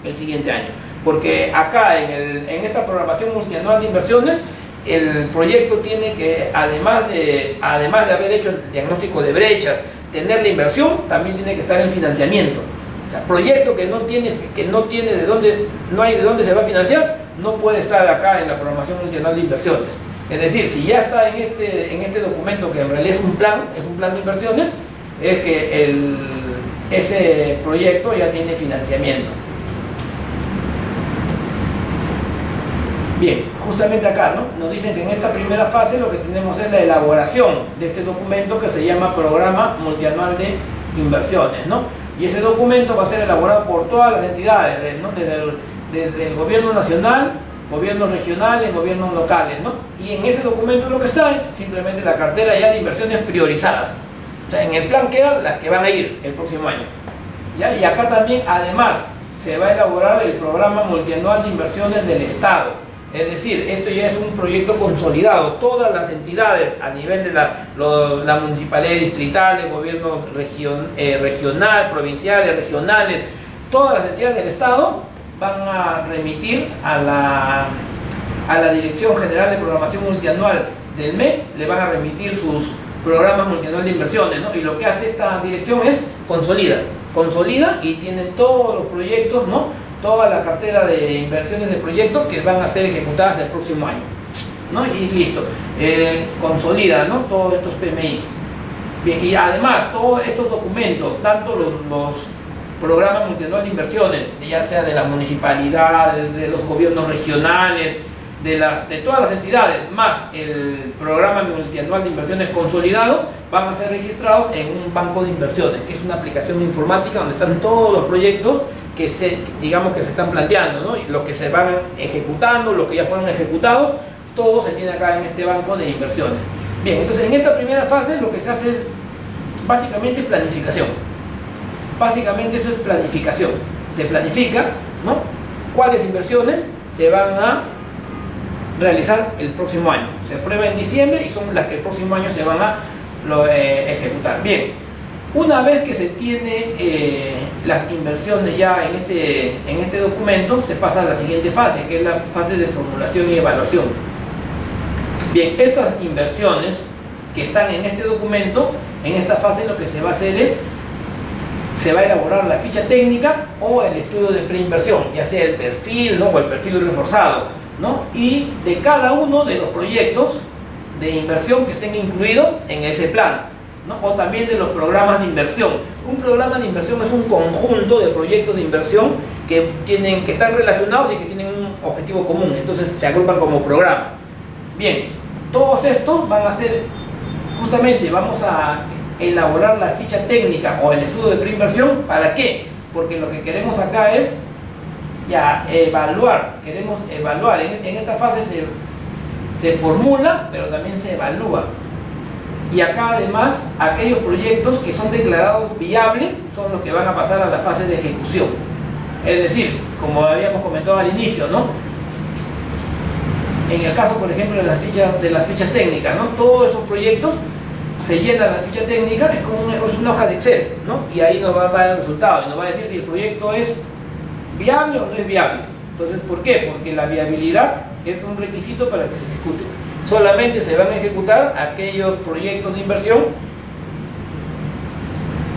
el siguiente año. Porque acá en esta programación multianual de inversiones, el proyecto tiene que, además de haber hecho el diagnóstico de brechas, tener la inversión, también tiene que estar el financiamiento. O sea, proyecto que no hay de dónde se va a financiar, no puede estar acá en la programación multianual de inversiones. Es decir, si ya está en este documento, que en realidad es un plan de inversiones, es que ese proyecto ya tiene financiamiento. Bien, justamente acá, ¿no?, nos dicen que en esta primera fase lo que tenemos es la elaboración de este documento que se llama Programa Multianual de Inversiones, ¿no? Y ese documento va a ser elaborado por todas las entidades, ¿no?, desde el gobierno nacional, gobiernos regionales, gobiernos locales, ¿no? Y en ese documento lo que está es simplemente la cartera ya de inversiones priorizadas. O sea, en el plan quedan las que van a ir el próximo año, ¿ya? Y acá también, además, se va a elaborar el Programa Multianual de Inversiones del Estado. Es decir, esto ya es un proyecto consolidado. Todas las entidades a nivel de la municipalidad distrital, el gobierno regional, provinciales, regionales, todas las entidades del Estado van a remitir a la Dirección General de Programación Multianual del ME, le van a remitir sus programas multianuales de inversiones, ¿no? Y lo que hace esta dirección es consolida y tienen todos los proyectos, ¿no? Toda la cartera de inversiones de proyectos que van a ser ejecutadas el próximo año, ¿no? Y listo, consolida, ¿no? Todos estos PMI. Bien, y además todos estos documentos, tanto los programas multianuales de inversiones, ya sea de la municipalidad, de los gobiernos regionales, de todas las entidades, más el programa multianual de inversiones consolidado, van a ser registrados en un banco de inversiones, que es una aplicación informática donde están todos los proyectos que se están planteando, ¿no? Y los que se van ejecutando, los que ya fueron ejecutados, todo se tiene acá en este banco de inversiones. Bien, entonces en esta primera fase lo que se hace es básicamente planificación. Básicamente eso es planificación. Se planifica, ¿no? Cuáles inversiones se van a realizar el próximo año. Se aprueba en diciembre y son las que el próximo año se van a ejecutar. Bien. Una vez que se tiene las inversiones ya en este documento, se pasa a la siguiente fase, que es la fase de formulación y evaluación. Bien, estas inversiones que están en este documento, en esta fase lo que se va a hacer es, se va a elaborar la ficha técnica o el estudio de preinversión, ya sea el perfil, ¿no? O el perfil reforzado, ¿no? Y de cada uno de los proyectos de inversión que estén incluidos en ese plan, ¿no? O también de los programas de inversión. Un programa de inversión es un conjunto de proyectos de inversión que están relacionados y que tienen un objetivo común, entonces se agrupan como programa. Bien, todos estos van a ser, justamente vamos a elaborar la ficha técnica o el estudio de preinversión. ¿Para qué? Porque lo que queremos acá es ya evaluar, queremos evaluar. En esta fase se formula, pero también se evalúa. Y acá además, aquellos proyectos que son declarados viables son los que van a pasar a la fase de ejecución. Es decir, como habíamos comentado al inicio, ¿no? En el caso, por ejemplo, de las fichas técnicas, ¿no? Todos esos proyectos se llena la ficha técnica, es una hoja de Excel, ¿no? Y ahí nos va a dar el resultado y nos va a decir si el proyecto es viable o no es viable. Entonces, ¿por qué? Porque la viabilidad es un requisito para que se ejecute. Solamente se van a ejecutar aquellos proyectos de inversión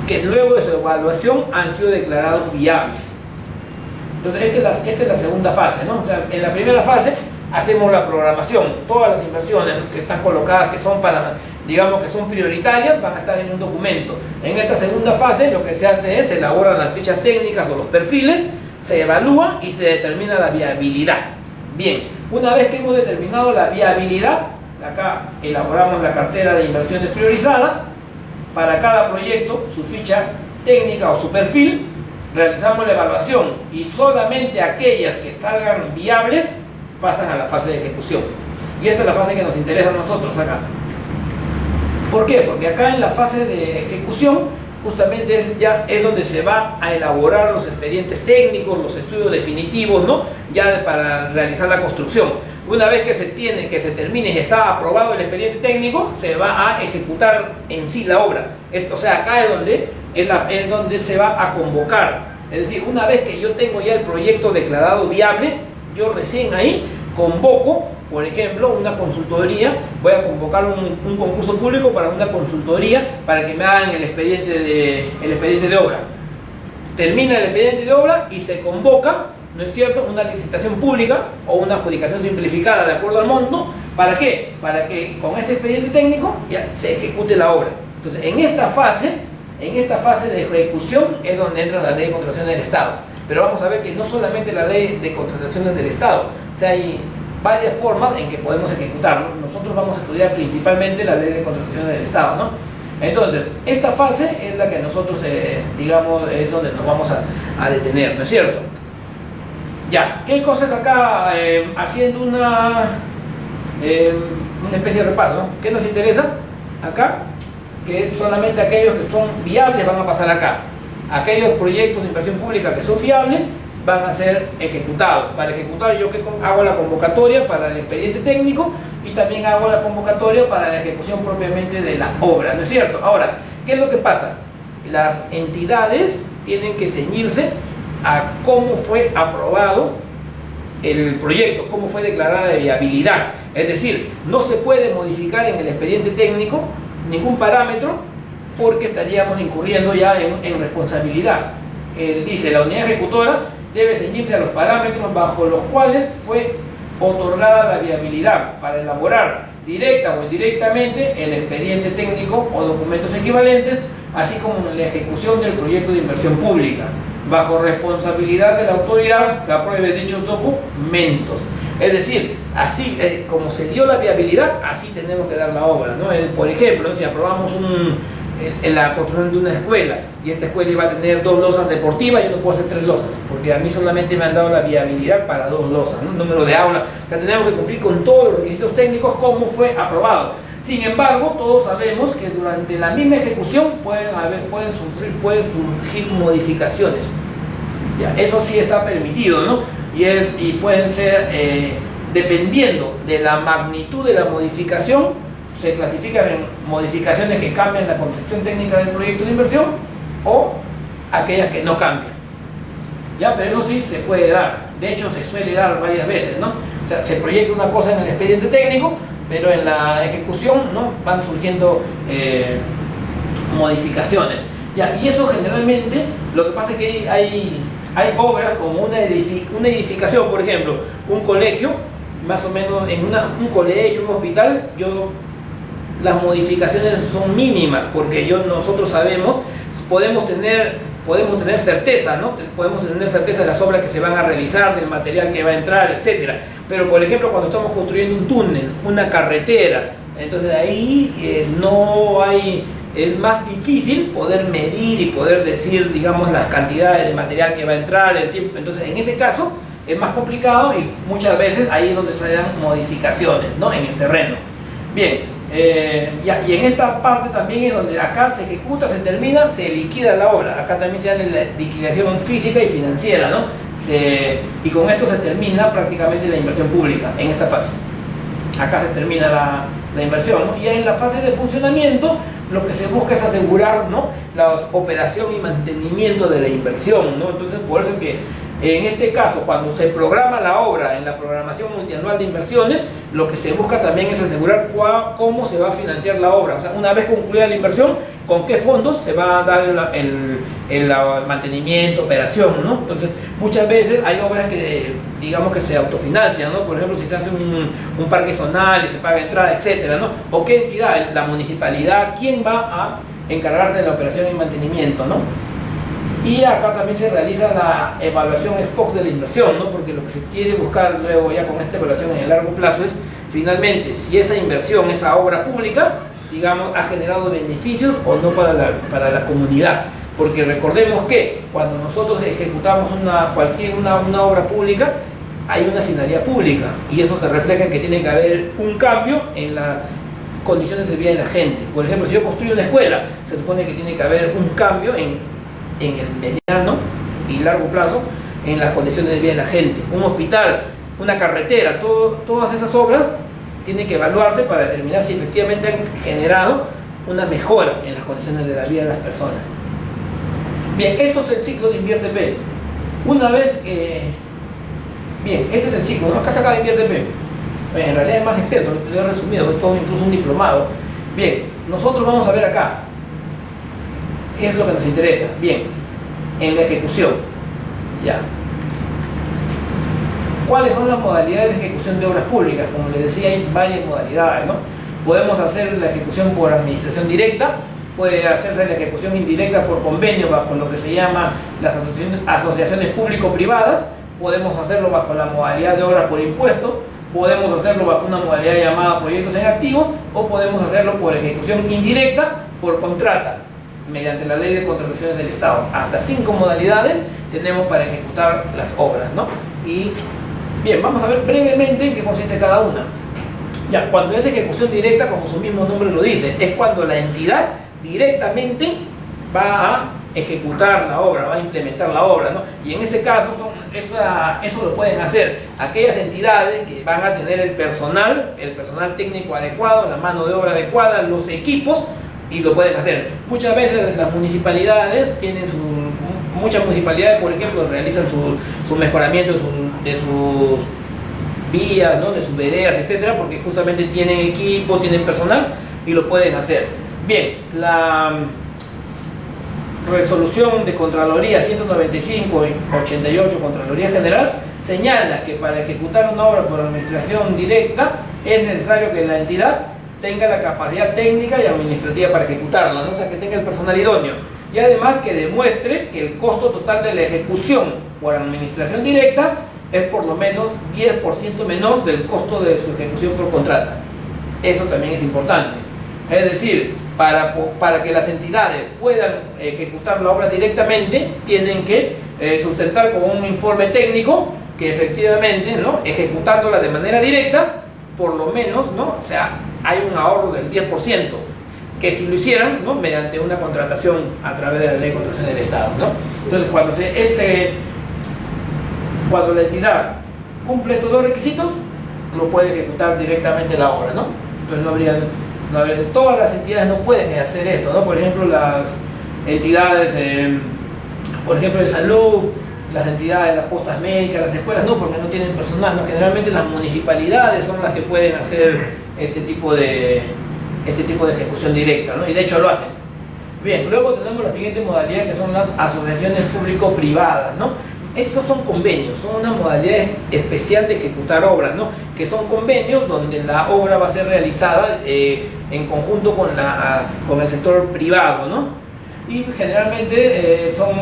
que luego de su evaluación han sido declarados viables. Entonces, esta es la segunda fase, ¿no? O sea, en la primera fase hacemos la programación. Todas las inversiones que están colocadas, que son digamos que son prioritarias, van a estar en un documento. En esta segunda fase lo que se hace es, se elaboran las fichas técnicas o los perfiles, se evalúa y se determina la viabilidad. Bien, una vez que hemos determinado la viabilidad, acá elaboramos la cartera de inversiones priorizada, para cada proyecto, su ficha técnica o su perfil, realizamos la evaluación y solamente aquellas que salgan viables pasan a la fase de ejecución. Y esta es la fase que nos interesa a nosotros acá. ¿Por qué? Porque acá en la fase de ejecución justamente es donde se va a elaborar los expedientes técnicos, los estudios definitivos, ¿no? Ya para realizar la construcción. Una vez que se termine y está aprobado el expediente técnico, se va a ejecutar en sí la obra. O sea, acá es donde se va a convocar. Es decir, una vez que yo tengo ya el proyecto declarado viable, yo recién ahí convoco, por ejemplo, una consultoría. Voy a convocar un concurso público para una consultoría para que me hagan el expediente de obra. Termina el expediente de obra y se convoca, ¿no es cierto?, una licitación pública o una adjudicación simplificada de acuerdo al monto. ¿Para qué? Para que con ese expediente técnico ya se ejecute la obra. Entonces, en esta fase de ejecución es donde entra la ley de contrataciones del Estado. Pero vamos a ver que no solamente la ley de contrataciones del Estado, o sea, hay varias formas en que podemos ejecutarlo. Nosotros vamos a estudiar principalmente la ley de contrataciones del Estado, ¿no? Entonces, esta fase es la que nosotros, digamos, es donde nos vamos a detener, ¿no es cierto? Ya, ¿qué cosas acá? Haciendo una especie de repaso, ¿no? ¿Qué nos interesa acá? Que solamente aquellos que son viables van a pasar acá. Aquellos proyectos de inversión pública que son viables van a ser ejecutados. Para ejecutar yo hago la convocatoria para el expediente técnico y también hago la convocatoria para la ejecución propiamente de la obra, ¿no es cierto? Ahora, ¿qué es lo que pasa? Las entidades tienen que ceñirse a cómo fue aprobado el proyecto, cómo fue declarada de viabilidad. Es decir, no se puede modificar en el expediente técnico ningún parámetro porque estaríamos incurriendo ya en responsabilidad. Él dice, la unidad ejecutora debe ceñirse a los parámetros bajo los cuales fue otorgada la viabilidad para elaborar directa o indirectamente el expediente técnico o documentos equivalentes, así como la ejecución del proyecto de inversión pública, bajo responsabilidad de la autoridad que apruebe dichos documentos. Es decir, así como se dio la viabilidad, así tenemos que dar la obra, ¿no? Por ejemplo, si aprobamos la construcción de una escuela y esta escuela iba a tener 2 losas deportivas, yo no puedo hacer 3 losas, porque a mí solamente me han dado la viabilidad para 2 losas, ¿no? Número de aulas, o sea, tenemos que cumplir con todos los requisitos técnicos como fue aprobado. Sin embargo, todos sabemos que durante la misma ejecución pueden surgir modificaciones. Ya, eso sí está permitido, ¿no? Y pueden ser, dependiendo de la magnitud de la modificación, se clasifican en modificaciones que cambian la concepción técnica del proyecto de inversión o aquellas que no cambian. Ya, pero eso sí se puede dar. De hecho, se suele dar varias veces, ¿no? O sea, se proyecta una cosa en el expediente técnico, pero en la ejecución, ¿no?, van surgiendo modificaciones. Ya, y eso generalmente, lo que pasa es que hay obras como una edificación, por ejemplo, un colegio, más o menos en un colegio, un hospital, las modificaciones son mínimas, porque nosotros sabemos, podemos tener certeza, ¿no? Podemos tener certeza de las obras que se van a realizar, del material que va a entrar, etcétera. Pero por ejemplo, cuando estamos construyendo un túnel, una carretera, entonces ahí es más difícil poder medir y poder decir, digamos, las cantidades de material que va a entrar, el tiempo. Entonces, en ese caso es más complicado y muchas veces ahí es donde se dan modificaciones, ¿no?, en el terreno. Bien, y en esta parte también es donde acá se ejecuta, se termina, se liquida la obra. Acá también se da la liquidación física y financiera, ¿no? Y con esto se termina prácticamente la inversión pública en esta fase. Acá se termina la inversión, ¿no? Y en la fase de funcionamiento lo que se busca es asegurar, ¿no?, la operación y mantenimiento de la inversión, ¿no? Entonces, por eso es que en este caso, cuando se programa la obra en la programación multianual de inversiones, lo que se busca también es asegurar cómo se va a financiar la obra. O sea, una vez concluida la inversión, con qué fondos se va a dar el mantenimiento, operación, ¿no? Entonces, muchas veces hay obras que, digamos, que se autofinancian, ¿no? Por ejemplo, si se hace un parque zonal y se paga entrada, etcétera, ¿no? ¿O qué entidad? La municipalidad, ¿quién va a encargarse de la operación y mantenimiento, ¿no? Y acá también se realiza la evaluación ex post de la inversión, ¿no? Porque lo que se quiere buscar luego ya con esta evaluación en el largo plazo es, finalmente, si esa inversión, esa obra pública, digamos, ha generado beneficios o no para la comunidad. Porque recordemos que cuando nosotros ejecutamos una obra pública, hay una finalidad pública y eso se refleja en que tiene que haber un cambio en las condiciones de vida de la gente. Por ejemplo, si yo construyo una escuela, se supone que tiene que haber un cambio en el mediano y largo plazo en las condiciones de vida de la gente. Un hospital, una carretera, todas esas obras tienen que evaluarse para determinar si efectivamente han generado una mejora en las condiciones de la vida de las personas. Bien, esto es el ciclo de Invierte P. Una vez bien, este es el ciclo, ¿no? Acá se acaba de Invierte P. En realidad es más extenso, lo he resumido, es todo incluso un diplomado. Bien, nosotros vamos a ver acá es lo que nos interesa. Bien, en la ejecución, ya. ¿Cuáles son las modalidades de ejecución de obras públicas? Como les decía, hay varias modalidades, ¿no? Podemos hacer la ejecución por administración directa, puede hacerse la ejecución indirecta por convenio bajo lo que se llama las asociaciones público-privadas, podemos hacerlo bajo la modalidad de obras por impuesto, podemos hacerlo bajo una modalidad llamada proyectos en activos, o podemos hacerlo por ejecución indirecta por contrata, mediante la ley de contrataciones del Estado. Hasta 5 modalidades tenemos para ejecutar las obras, ¿no? Y bien, vamos a ver brevemente en qué consiste cada una. Ya, cuando es ejecución directa, como su mismo nombre lo dice, es cuando la entidad directamente va a ejecutar la obra, va a implementar la obra, ¿no? Y en ese caso eso lo pueden hacer aquellas entidades que van a tener el personal técnico adecuado, la mano de obra adecuada, los equipos, y lo pueden hacer. Muchas veces las municipalidades tienen muchas municipalidades, por ejemplo, realizan su mejoramiento de sus vías, ¿no? De sus veredas, etcétera, porque justamente tienen equipo, tienen personal y lo pueden hacer. Bien, la resolución de Contraloría 195-88, Contraloría General, señala que para ejecutar una obra por administración directa es necesario que la entidad tenga la capacidad técnica y administrativa para ejecutarla, ¿no? O sea, que tenga el personal idóneo, y además que demuestre que el costo total de la ejecución por administración directa es por lo menos 10% menor del costo de su ejecución por contrata. Eso también es importante. Es decir, para que las entidades puedan ejecutar la obra directamente, tienen que sustentar con un informe técnico que efectivamente, ¿no?, ejecutándola de manera directa, por lo menos, ¿no?, o sea, hay un ahorro del 10%, que si lo hicieran, ¿no?, mediante una contratación a través de la ley de contratación del Estado, ¿no? Entonces, cuando la entidad cumple estos dos requisitos, lo puede ejecutar directamente la obra, ¿no? Entonces todas las entidades no pueden hacer esto, ¿no? Por ejemplo, las entidades, por ejemplo, de salud, las entidades, las postas médicas, las escuelas, no, porque no tienen personal, ¿no? Generalmente las municipalidades son las que pueden hacer este tipo de ejecución directa, ¿no? Y de hecho lo hacen. Bien, luego tenemos la siguiente modalidad, que son las asociaciones público-privadas, ¿no? Estos son convenios, son una modalidad especial de ejecutar obras, ¿no? Que son convenios donde la obra va a ser realizada en conjunto con el sector privado, ¿no? Y generalmente son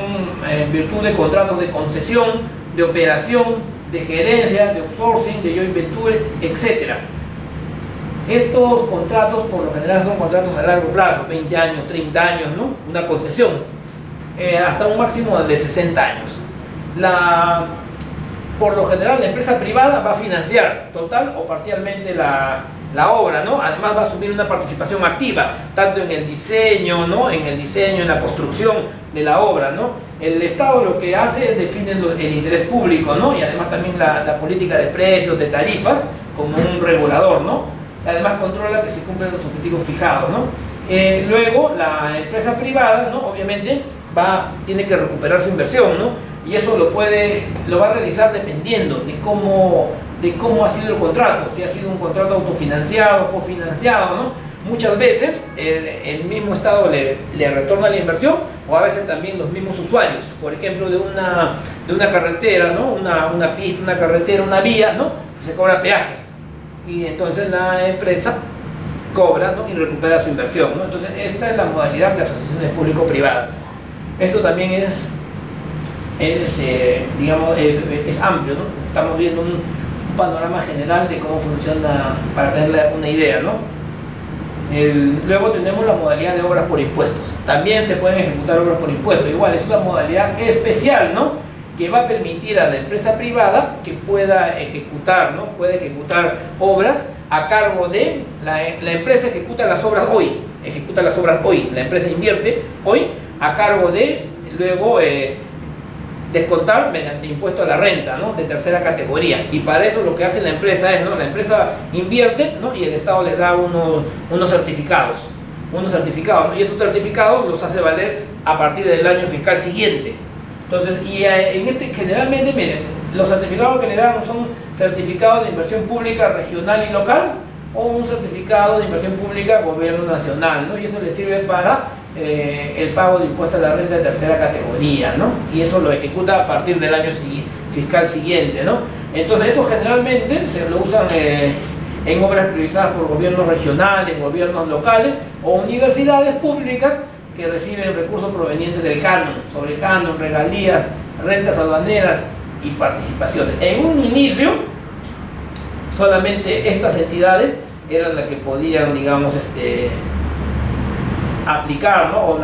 en virtud de contratos de concesión, de operación, de gerencia, de outsourcing, de joint venture, etc. Estos contratos por lo general son contratos a largo plazo, 20 años, 30 años, ¿no? Una concesión, hasta un máximo de 60 años. Por lo general la empresa privada va a financiar total o parcialmente la obra, ¿no? Además va a asumir una participación activa, tanto en el diseño, ¿no?, en la construcción de la obra, ¿no? El Estado lo que hace es definir el interés público, ¿no? Y además también la política de precios, de tarifas, como un regulador, ¿no? Además controla que se cumplan los objetivos fijados, ¿no? Luego la empresa privada, ¿no?, obviamente tiene que recuperar su inversión, ¿no? Y eso lo va a realizar dependiendo de cómo ha sido el contrato, si ha sido un contrato autofinanciado, cofinanciado, ¿no? Muchas veces el mismo Estado le retorna la inversión, o a veces también los mismos usuarios, por ejemplo, de una carretera, ¿no?, una pista, una carretera, una vía, ¿no?, se cobra peaje, y entonces la empresa cobra, ¿no?, y recupera su inversión, ¿no? Entonces esta es la modalidad de asociaciones público-privadas. Esto también es amplio, ¿no? Estamos viendo un panorama general de cómo funciona, para tener una idea, ¿no? Luego tenemos la modalidad de obras por impuestos. También se pueden ejecutar obras por impuestos. Igual, es una modalidad especial, ¿no?, que va a permitir a la empresa privada que pueda ejecutar, ¿no?, puede ejecutar obras a cargo de la empresa. Ejecuta las obras hoy, la empresa invierte hoy a cargo de luego descontar mediante impuesto a la renta, ¿no?, de tercera categoría. Y para eso lo que hace la empresa es, ¿no?, la empresa invierte, ¿no?, y el Estado les da unos certificados, ¿no?, y esos certificados los hace valer a partir del año fiscal siguiente. Entonces, generalmente, miren, los certificados que le dan son certificados de inversión pública regional y local, o un certificado de inversión pública gobierno nacional, ¿no? Y eso le sirve para el pago de impuestos a la renta de tercera categoría, ¿no? Y eso lo ejecuta a partir del año fiscal siguiente, ¿no? Entonces eso generalmente se lo usan en obras priorizadas por gobiernos regionales, gobiernos locales o universidades públicas que reciben recursos provenientes del canon, sobre canon, regalías, rentas aduaneras y participaciones. En un inicio solamente estas entidades eran las que podían, digamos, aplicar, ¿no?,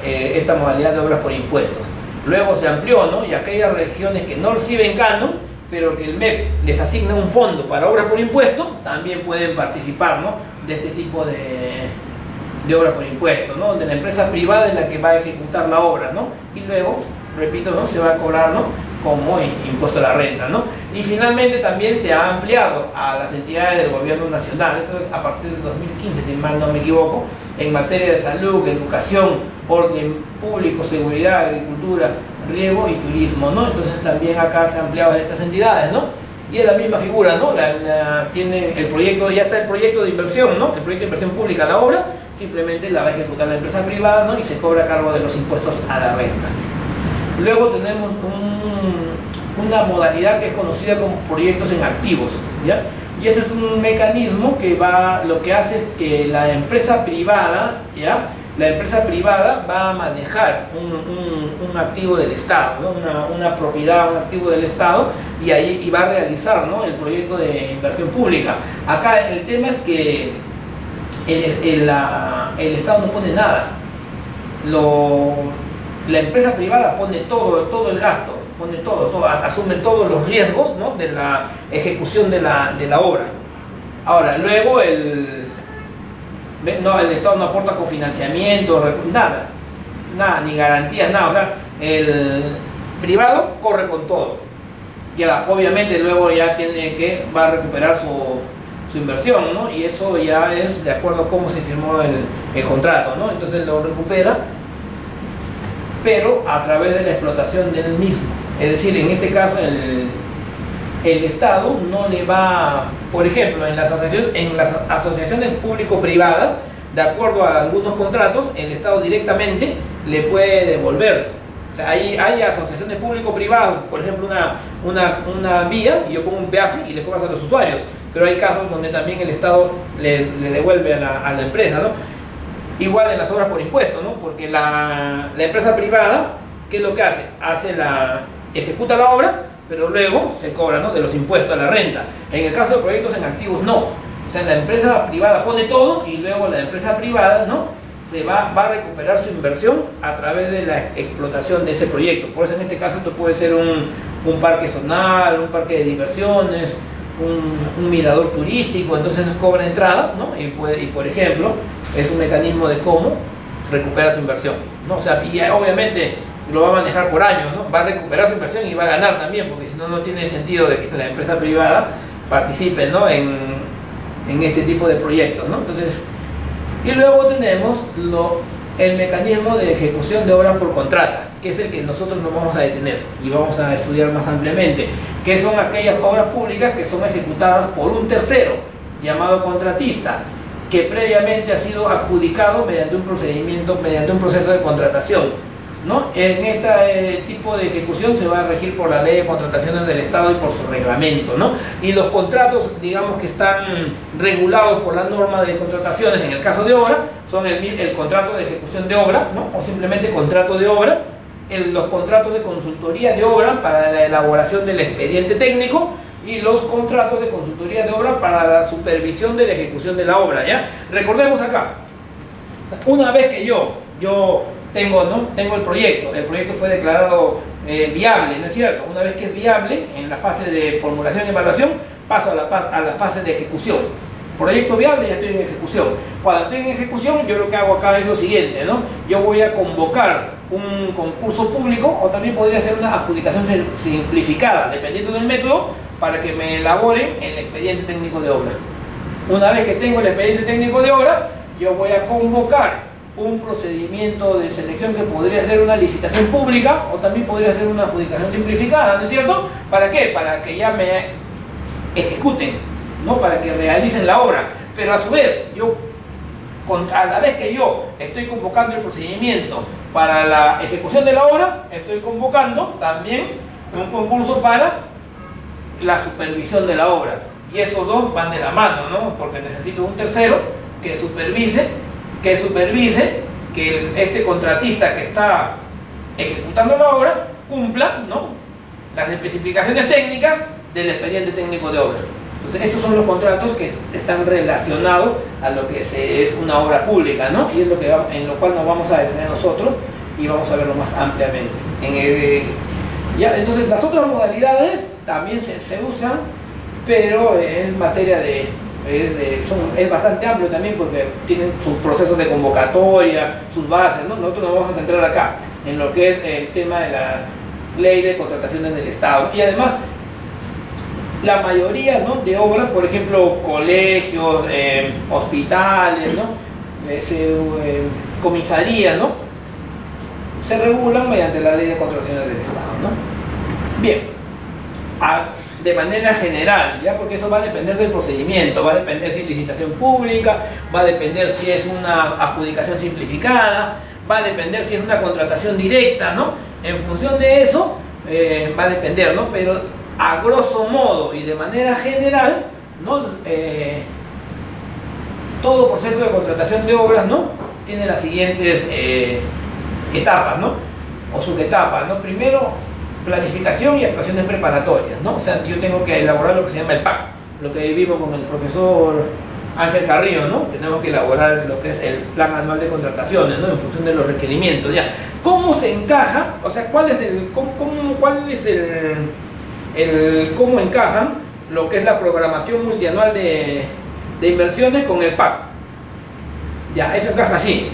esta modalidad de obras por impuestos. Luego se amplió, ¿no?, y aquellas regiones que no reciben canon, pero que el MEP les asigna un fondo para obras por impuesto, también pueden participar, ¿no?, de este tipo de obras por impuesto, ¿no?, donde la empresa privada es la que va a ejecutar la obra, ¿no?, y luego, repito, ¿no?, se va a cobrar, ¿no?, como impuesto a la renta, ¿no? Y finalmente también se ha ampliado a las entidades del gobierno nacional, entonces a partir del 2015, si mal no me equivoco, en materia de salud, educación, orden público, seguridad, agricultura, riego y turismo, ¿no? Entonces también acá se ha ampliado a estas entidades, ¿no? Y es la misma figura, ¿no? Tiene el proyecto, ya está el proyecto de inversión, ¿no? El proyecto de inversión pública, la obra, simplemente la va a ejecutar la empresa privada, ¿no? Y se cobra a cargo de los impuestos a la renta. Luego tenemos una modalidad que es conocida como proyectos en activos, ¿ya? Y ese es un mecanismo que lo que hace es que la empresa privada, ¿ya? La empresa privada va a manejar un activo del Estado, ¿no? Una propiedad, un activo del Estado, y va a realizar, ¿no? El proyecto de inversión pública. Acá el tema es que el Estado no pone nada. La empresa privada pone todo el gasto, pone todo, asume todos los riesgos, ¿no? De la ejecución de la obra. Ahora, luego el Estado no aporta cofinanciamiento, nada, ni garantías, nada. O sea, el privado corre con todo. Ya, obviamente luego ya va a recuperar su inversión, ¿no? Y eso ya es de acuerdo a cómo se firmó el contrato, ¿no? Entonces lo recupera, pero a través de la explotación del mismo. Es decir, en este caso el Estado no le va, por ejemplo, en las asociaciones público-privadas, de acuerdo a algunos contratos, el Estado directamente le puede devolver. O sea, hay asociaciones público-privadas, por ejemplo, una vía, y yo pongo un peaje y le cobras a los usuarios, pero hay casos donde también el Estado le devuelve a la empresa, ¿no? Igual en las obras por impuesto, ¿no? Porque la empresa privada, ¿qué es lo que hace? Ejecuta la obra, pero luego se cobra, ¿no? De los impuestos a la renta. En el caso de proyectos en activos, no. O sea, la empresa privada pone todo y luego la empresa privada, ¿no? Va a recuperar su inversión a través de la explotación de ese proyecto. Por eso en este caso esto puede ser un parque zonal, un parque de diversiones, un mirador turístico, entonces cobra entrada, ¿no? Y por ejemplo, es un mecanismo de cómo recupera su inversión, ¿no? O sea, y obviamente lo va a manejar por años, ¿no? Va a recuperar su inversión y va a ganar también, porque si no, no tiene sentido de que la empresa privada participe, ¿no? en este tipo de proyectos, ¿no? Entonces, y luego tenemos el mecanismo de ejecución de obras por contrata, que es el que nosotros nos vamos a detener y vamos a estudiar más ampliamente, que son aquellas obras públicas que son ejecutadas por un tercero, llamado contratista, que previamente ha sido adjudicado mediante un procedimiento, mediante un proceso de contratación, ¿no? En este tipo de ejecución se va a regir por la Ley de Contrataciones del Estado y por su reglamento, ¿no? Y los contratos, digamos, que están regulados por la norma de contrataciones en el caso de obra, son el contrato de ejecución de obra, ¿no? O simplemente contrato de obra, los contratos de consultoría de obra para la elaboración del expediente técnico y los contratos de consultoría de obra para la supervisión de la ejecución de la obra, ¿ya? Recordemos acá, una vez que yo tengo el proyecto fue declarado viable, ¿no es cierto? Una vez que es viable, en la fase de formulación y evaluación, paso a la fase de ejecución. Proyecto viable, ya estoy en ejecución. Cuando estoy en ejecución, yo lo que hago acá es lo siguiente, ¿no? Yo voy a convocar un concurso público, o también podría ser una adjudicación simplificada, dependiendo del método, para que me elaboren el expediente técnico de obra. Una vez que tengo el expediente técnico de obra, yo voy a convocar un procedimiento de selección que podría ser una licitación pública o también podría ser una adjudicación simplificada, ¿no es cierto? ¿Para qué? Para que ya me ejecuten, ¿no? Para que realicen la obra. Pero a su vez, a la vez que yo estoy convocando el procedimiento para la ejecución de la obra, estoy convocando también un concurso para la supervisión de la obra. Y estos dos van de la mano, ¿no? Porque necesito un tercero que supervise que este contratista que está ejecutando la obra cumpla, ¿no? Las especificaciones técnicas del expediente técnico de obra. Entonces, estos son los contratos que están relacionados a lo que es una obra pública, ¿no? Y es en lo cual nos vamos a detener nosotros y vamos a verlo más ampliamente. Entonces, las otras modalidades también se usan, pero es materia es bastante amplio también porque tienen sus procesos de convocatoria, sus bases, ¿no? Nosotros nos vamos a centrar acá en lo que es el tema de ley de contrataciones del Estado. Y además, la mayoría, ¿no?, de obras, por ejemplo, colegios, hospitales, ¿no?, comisarías, ¿no?, se regulan mediante la ley de contrataciones del Estado, ¿no? Bien, de manera general, ¿ya? Porque eso va a depender del procedimiento, va a depender si es licitación pública, va a depender si es una adjudicación simplificada, va a depender si es una contratación directa, ¿no? En función de eso, va a depender, ¿no? Pero a grosso modo y de manera general, ¿no?, todo proceso de contratación de obras, ¿no?, tiene las siguientes etapas, ¿no?, o subetapas, ¿no? Primero, planificación y actuaciones preparatorias, ¿no? O sea, yo tengo que elaborar lo que se llama el PAC, lo que vimos con el profesor Ángel Carrillo, ¿no? Tenemos que elaborar lo que es el plan anual de contrataciones, ¿no?, en función de los requerimientos. Ya, ¿cómo se encaja? O sea, ¿cuál es cómo encajan lo que es la programación multianual de inversiones con el PAC? Ya, eso encaja así.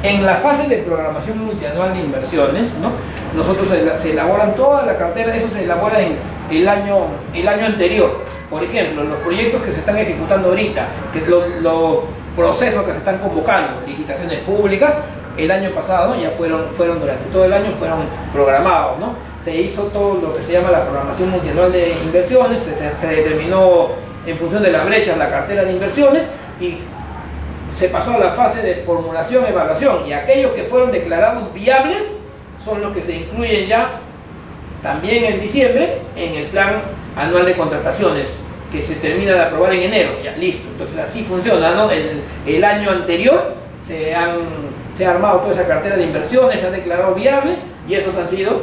En la fase de programación multianual de inversiones, ¿no?, nosotros se elaboran toda la cartera, eso se elabora en el año anterior. Por ejemplo, los proyectos que se están ejecutando ahorita, que los procesos que se están convocando, licitaciones públicas, el año pasado ya fueron durante todo el año fueron programados, ¿no? Se hizo todo lo que se llama la programación multianual de inversiones, se determinó en función de la brecha la cartera de inversiones y se pasó a la fase de formulación, evaluación, y aquellos que fueron declarados viables son los que se incluyen ya también en diciembre en el plan anual de contrataciones, que se termina de aprobar en enero. Ya, listo. Entonces así funciona, ¿no? El año anterior se ha armado toda esa cartera de inversiones, se ha declarado viable, y esos han sido,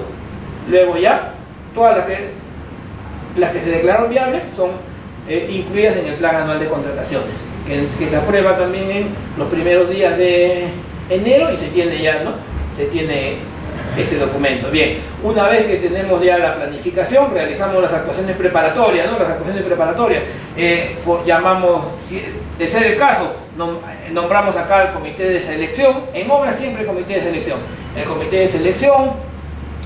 luego ya, todas las que se declararon viables son incluidas en el plan anual de contrataciones, que se aprueba también en los primeros días de enero y se tiene ya, ¿no?, se tiene este documento. Bien, una vez que tenemos ya la planificación, realizamos las actuaciones preparatorias, ¿no? Las actuaciones preparatorias, llamamos, de ser el caso, nombramos acá el comité de selección. En obras siempre el comité de selección. El comité de selección,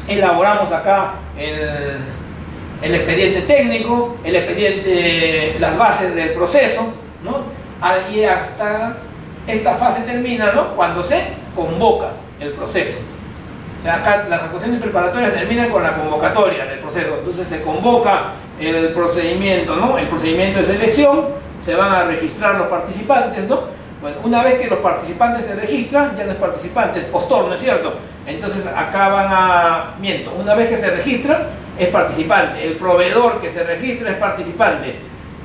elaboramos acá el expediente técnico, el expediente, las bases del proceso, ¿no? Y hasta esta fase termina, ¿no?, cuando se convoca el proceso. O sea, acá las actuaciones preparatorias terminan con la convocatoria del proceso. Entonces se convoca el procedimiento, ¿no?, el procedimiento de selección, se van a registrar los participantes, ¿no? Bueno, una vez que los participantes se registran, ya no es participante, es postor, ¿no es cierto? Entonces acá una vez que se registran, es participante. El proveedor que se registra es participante.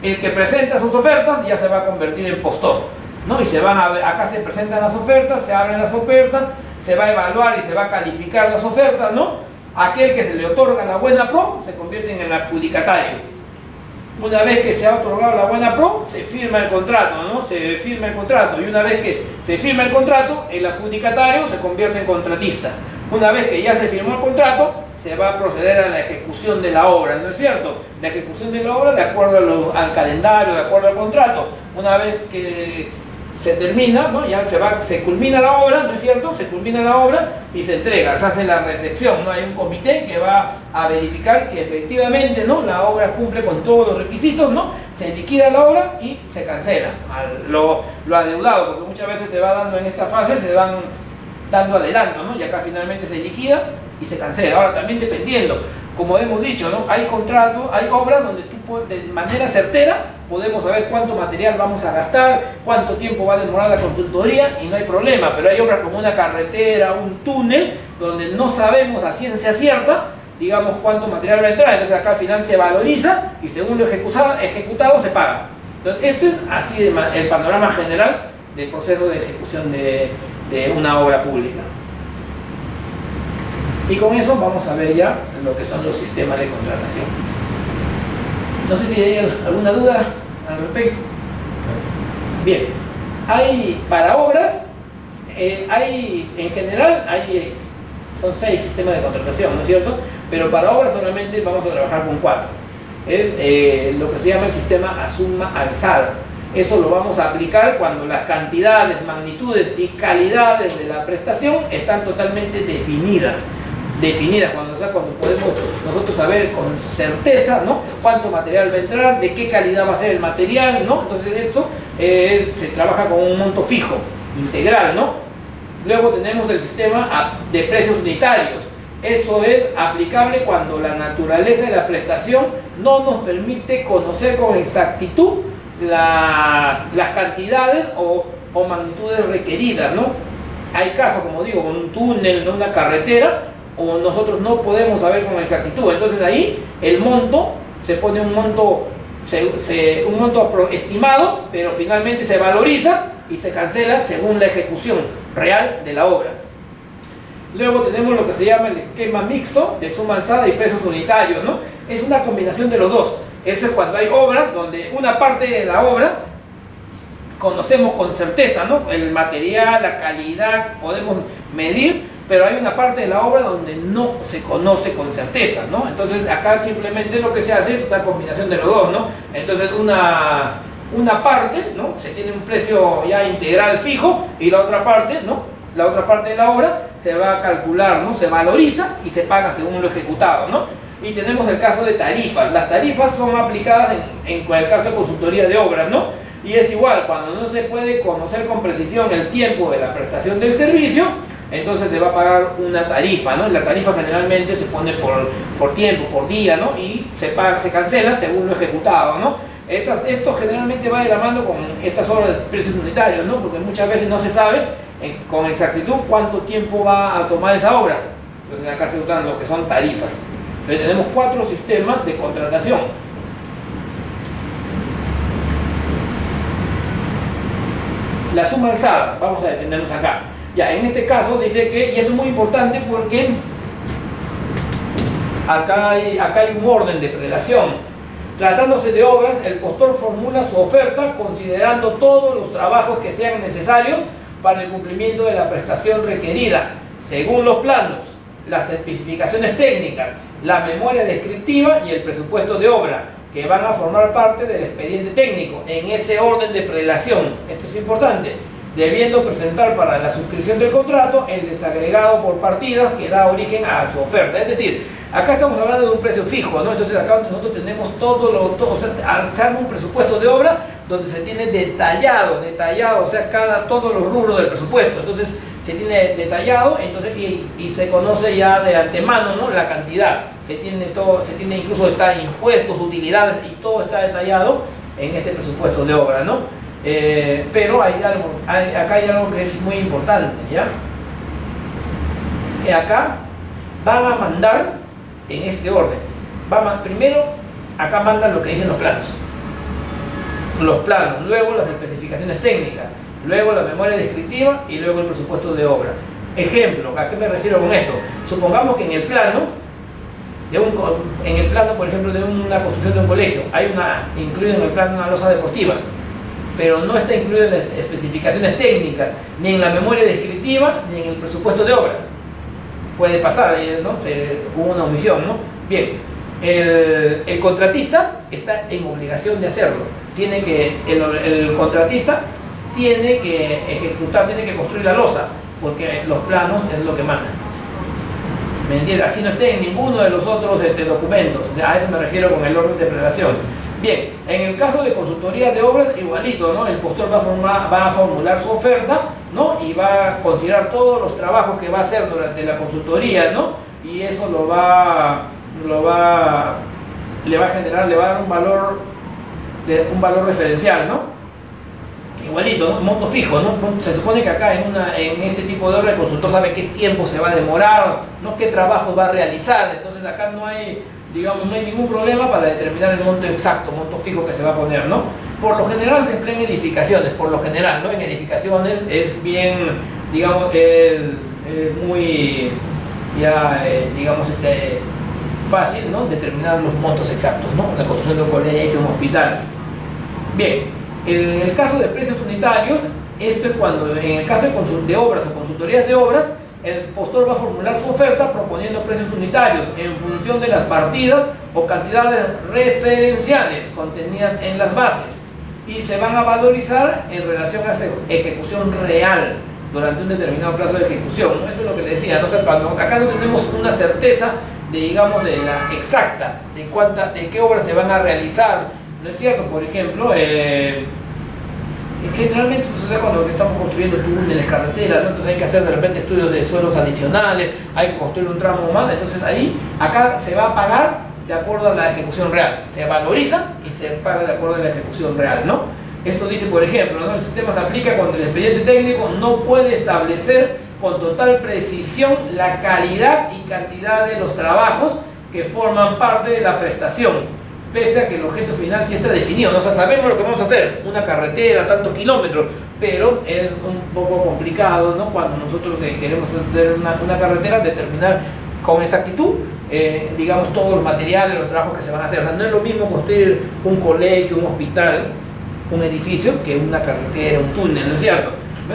El que presenta sus ofertas ya se va a convertir en postor, ¿no? Y acá se presentan las ofertas, se abren las ofertas, se va a evaluar y se va a calificar las ofertas, ¿no? Aquel que se le otorga la buena pro se convierte en el adjudicatario. Una vez que se ha otorgado la buena pro, se firma el contrato, ¿no? Se firma el contrato, y una vez que se firma el contrato, el adjudicatario se convierte en contratista. Una vez que ya se firmó el contrato, se va a proceder a la ejecución de la obra, ¿no es cierto? La ejecución de la obra de acuerdo al calendario, de acuerdo al contrato. Una vez que se termina, ¿no?, ya se culmina la obra, ¿no es cierto? Se culmina la obra y se entrega, se hace la recepción, ¿no? Hay un comité que va a verificar que efectivamente, ¿no?, la obra cumple con todos los requisitos, ¿no? Se liquida la obra y se cancela lo adeudado, porque muchas veces se va dando en esta fase, se van dando adelanto, ¿no? Y acá finalmente se liquida y se cancela. Ahora, también dependiendo, como hemos dicho, ¿no?, hay contratos, hay obras donde tú de manera certera podemos saber cuánto material vamos a gastar, cuánto tiempo va a demorar la consultoría, y no hay problema. Pero hay obras como una carretera, un túnel, donde no sabemos a ciencia cierta, digamos, cuánto material va a entrar. Entonces acá al final se valoriza y según lo ejecutado se paga. Entonces esto es así el panorama general del proceso de ejecución de una obra pública. Y con eso vamos a ver ya lo que son los sistemas de contratación. No sé si hay alguna duda al respecto. Bien, para obras, en general, son 6 sistemas de contratación, ¿no es cierto? Pero para obras solamente vamos a trabajar con 4. Es lo que se llama el sistema a suma alzada. Eso lo vamos a aplicar cuando las cantidades, magnitudes y calidades de la prestación están totalmente definidas, cuando podemos nosotros saber con certeza, ¿no?, cuánto material va a entrar, de qué calidad va a ser el material, ¿no? Entonces esto se trabaja con un monto fijo, integral, ¿no? Luego tenemos el sistema de precios unitarios. Eso es aplicable cuando la naturaleza de la prestación no nos permite conocer con exactitud las cantidades o magnitudes requeridas, ¿no? Hay casos, como digo, con un túnel, ¿no?, una carretera, o nosotros no podemos saber con exactitud. Entonces ahí el monto, se pone un monto estimado, pero finalmente se valoriza y se cancela según la ejecución real de la obra. Luego tenemos lo que se llama el esquema mixto de suma alzada y precios unitarios, ¿no? Es una combinación de los dos. Eso es cuando hay obras donde una parte de la obra conocemos con certeza, ¿no?, el material, la calidad, podemos medir, pero hay una parte de la obra donde no se conoce con certeza, ¿no? Entonces acá simplemente lo que se hace es una combinación de los dos, ¿no? Entonces una parte, ¿no?, se tiene un precio ya integral fijo, y la otra parte, ¿no?, la otra parte de la obra se va a calcular, ¿no?, se valoriza y se paga según lo ejecutado, ¿no? Y tenemos el caso de tarifas. Las tarifas son aplicadas en el caso de consultoría de obras, ¿no? Y es igual, cuando no se puede conocer con precisión el tiempo de la prestación del servicio, entonces se va a pagar una tarifa, ¿no? La tarifa generalmente se pone por tiempo, por día, ¿no? Y se cancela según lo ejecutado, ¿no? Esto generalmente va de la mano con estas obras de precios unitarios, ¿no? Porque muchas veces no se sabe con exactitud cuánto tiempo va a tomar esa obra. Entonces acá se usan lo que son tarifas. Entonces tenemos 4 sistemas de contratación. La suma alzada, vamos a detenernos acá. Ya, en este caso dice que, y eso es muy importante porque acá hay un orden de prelación. Tratándose de obras, el postor formula su oferta considerando todos los trabajos que sean necesarios para el cumplimiento de la prestación requerida, según los planos, las especificaciones técnicas, la memoria descriptiva y el presupuesto de obra, que van a formar parte del expediente técnico, en ese orden de prelación. Esto es importante, debiendo presentar para la suscripción del contrato el desagregado por partidas que da origen a su oferta. Es decir, acá estamos hablando de un precio fijo, ¿no? Entonces acá nosotros tenemos o sea, se arma un presupuesto de obra donde se tiene detallado, o sea, todos los rubros del presupuesto. Entonces se tiene detallado, entonces, y se conoce ya de antemano, ¿no?, la cantidad. Se tiene todo, incluso está impuestos, utilidades, y todo está detallado en este presupuesto de obra, ¿no? Pero acá hay algo que es muy importante, ¿ya? Acá van a mandar en este orden. Primero, acá mandan lo que dicen los planos, luego las especificaciones técnicas, luego la memoria descriptiva y luego el presupuesto de obra. Ejemplo, ¿a qué me refiero con esto? Supongamos que en el plano, por ejemplo, de una construcción de un colegio, hay incluido en el plano una losa deportiva, pero no está incluido en las especificaciones técnicas, ni en la memoria descriptiva, ni en el presupuesto de obra. Puede pasar, ¿no? Hubo una omisión, ¿no? Bien, el contratista está en obligación de hacerlo. El contratista tiene que ejecutar, tiene que construir la losa, porque los planos es lo que manda. ¿Me entiendes? Así no esté en ninguno de los otros documentos. A eso me refiero con el orden de prelación. Bien, en el caso de consultoría de obras, igualito, ¿no? El postor va a formular su oferta, ¿no? Y va a considerar todos los trabajos que va a hacer durante la consultoría, ¿no? Y eso le va a dar un valor referencial, ¿no? Igualito, ¿no? Monto fijo, ¿no? Se supone que acá en este tipo de obra el consultor sabe qué tiempo se va a demorar, ¿no?, qué trabajos va a realizar. Entonces acá no hay ningún problema para determinar el monto exacto, monto fijo que se va a poner, ¿no? Por lo general se emplea en edificaciones, ¿no? En edificaciones es bien, digamos, muy, ya, fácil, ¿no?, determinar los montos exactos, ¿no? La construcción de un colegio, un hospital. Bien. En el caso de precios unitarios, esto es cuando en el caso de obras o consultorías de obras, el postor va a formular su oferta proponiendo precios unitarios en función de las partidas o cantidades referenciales contenidas en las bases. y se van a valorizar en relación a esa ejecución real durante un determinado plazo de ejecución. Eso es lo que le decía, ¿no? O sea, cuando acá no tenemos una certeza de, digamos, de la exacta, de qué obras se van a realizar, ¿no es cierto? Por ejemplo, generalmente sucede cuando estamos construyendo túneles, carreteras, ¿no? Entonces hay que hacer de repente estudios de suelos adicionales, hay que construir un tramo más, entonces ahí, acá se va a pagar de acuerdo a la ejecución real, se valoriza y se paga de acuerdo a la ejecución real, ¿no? Esto dice, por ejemplo, ¿no? El sistema se aplica cuando el expediente técnico no puede establecer con total precisión la calidad y cantidad de los trabajos que forman parte de la prestación, pese a que el objeto final sí está definido, ¿no? O sea, sabemos lo que vamos a hacer, una carretera, tantos kilómetros, pero es un poco complicado, ¿no? Cuando nosotros queremos hacer una carretera, determinar con exactitud, digamos, todos los materiales, los trabajos que se van a hacer. O sea, no es lo mismo construir un colegio, un hospital, un edificio, que una carretera, un túnel, ¿no es cierto?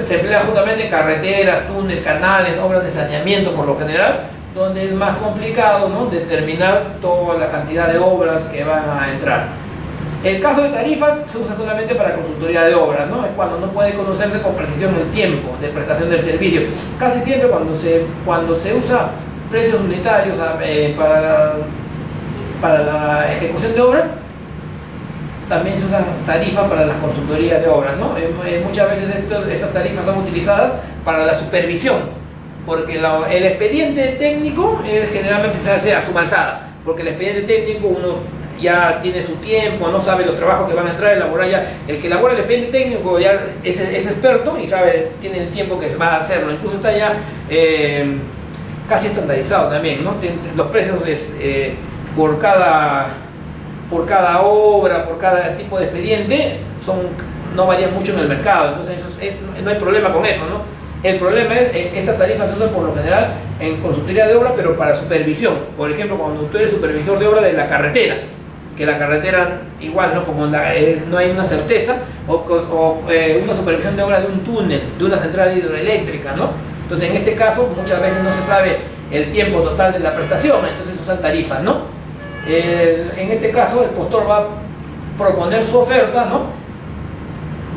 Se emplea justamente carreteras, túneles, canales, obras de saneamiento por lo general, donde es más complicado, ¿no?, determinar toda la cantidad de obras que van a entrar. El caso de tarifas se usa solamente para consultoría de obras, ¿no? Es cuando no puede conocerse con precisión el tiempo de prestación del servicio. Casi siempre cuando se usa precios unitarios para la ejecución de obras, también se usan tarifas para las consultorías de obras, ¿no? Muchas veces estas tarifas son utilizadas para la supervisión, porque el expediente técnico generalmente se hace a suma alzada, porque el expediente técnico uno ya tiene su tiempo, no sabe los trabajos que van a entrar a elaborar ya. El que elabora el expediente técnico ya es experto y sabe, tiene el tiempo que va a hacerlo, incluso está ya casi estandarizado también, ¿no? Los precios por cada obra, por cada tipo de expediente, no varían mucho en el mercado, entonces no hay problema con eso, ¿no? El problema es, estas tarifas se usan por lo general en consultoría de obra, pero para supervisión. Por ejemplo, cuando tú eres supervisor de obra de la carretera, que la carretera igual, ¿no? Como no hay una certeza, o una supervisión de obra de un túnel, de una central hidroeléctrica, ¿no? Entonces, en este caso, muchas veces no se sabe el tiempo total de la prestación, entonces usan tarifas, ¿no? En este caso, el postor va a proponer su oferta, ¿no?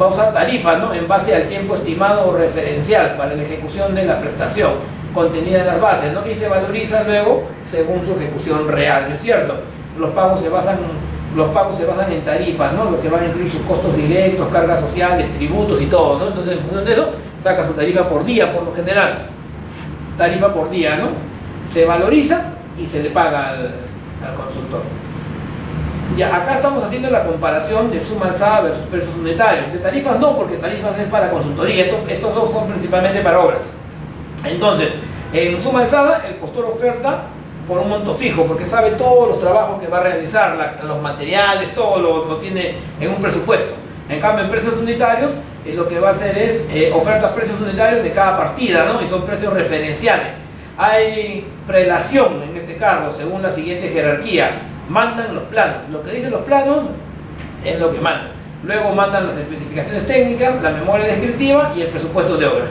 Va a usar tarifas, ¿no?, en base al tiempo estimado o referencial para la ejecución de la prestación contenida en las bases, ¿no? Y se valoriza luego según su ejecución real, ¿no es cierto? Los pagos se basan en tarifas, ¿no? Lo que van a incluir sus costos directos, cargas sociales, tributos y todo, ¿no? Entonces, en función de eso, saca su tarifa por día, por lo general. Tarifa por día, ¿no? Se valoriza y se le paga al consultor. Ya, acá estamos haciendo la comparación de suma alzada versus precios unitarios. De tarifas no, porque tarifas es para consultoría. Estos dos son principalmente para obras. Entonces, en suma alzada, el postor oferta por un monto fijo, porque sabe todos los trabajos que va a realizar, los materiales, todo lo tiene en un presupuesto. En cambio, en precios unitarios, lo que va a hacer es oferta precios unitarios de cada partida, ¿no? Y son precios referenciales. Hay prelación, en este caso, según la siguiente jerarquía. Mandan los planos. Lo que dicen los planos es lo que mandan. Luego mandan las especificaciones técnicas, la memoria descriptiva y el presupuesto de obra.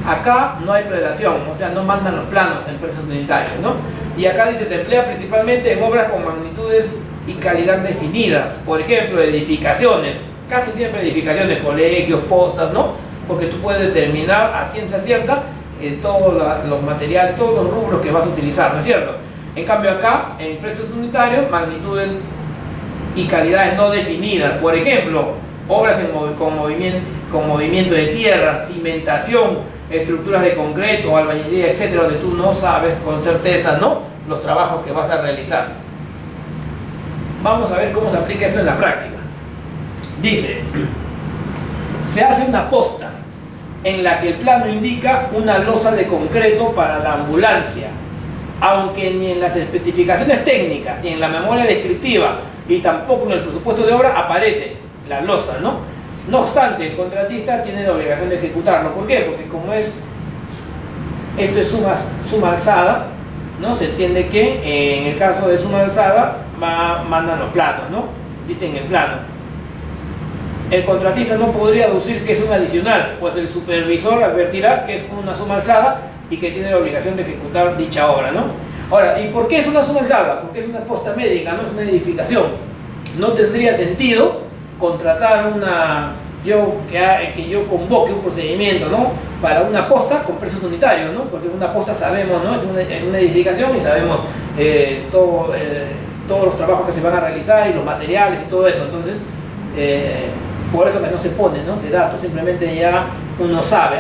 Acá no hay prelación, o sea, no mandan los planos en precios unitarios, ¿no? Y acá dice, se emplea principalmente en obras con magnitudes y calidad definidas. Por ejemplo, edificaciones, casi siempre edificaciones, colegios, postas, ¿no? Porque tú puedes determinar a ciencia cierta todos los materiales, todos los rubros que vas a utilizar, ¿no es cierto? En cambio acá, en precios unitarios, magnitudes y calidades no definidas. Por ejemplo, obras con movimiento de tierra, cimentación, estructuras de concreto, albañilería, etcétera, donde tú no sabes con certeza, ¿no?, los trabajos que vas a realizar. Vamos a ver cómo se aplica esto en la práctica. Dice, se hace una posta en la que el plano indica una losa de concreto para la ambulancia, aunque ni en las especificaciones técnicas, ni en la memoria descriptiva, y tampoco en el presupuesto de obra aparece la losa, ¿no? No obstante, el contratista tiene la obligación de ejecutarlo. ¿Por qué? Porque como esto es suma alzada, ¿no? Se entiende que en el caso de suma alzada mandan los planos, ¿no? ¿Viste? En el plano. El contratista no podría deducir que es un adicional, pues el supervisor advertirá que es una suma alzada y que tiene la obligación de ejecutar dicha obra, ¿no? Ahora, ¿y por qué es una suma alzada? Porque es una posta médica, no es una edificación. No tendría sentido contratar que yo convoque un procedimiento, ¿no?, para una posta con precios unitarios, ¿no?, porque una posta sabemos, ¿no?, es una edificación y sabemos todos los trabajos que se van a realizar y los materiales y todo eso. Entonces, por eso que no se pone, ¿no?, de datos, simplemente ya uno sabe,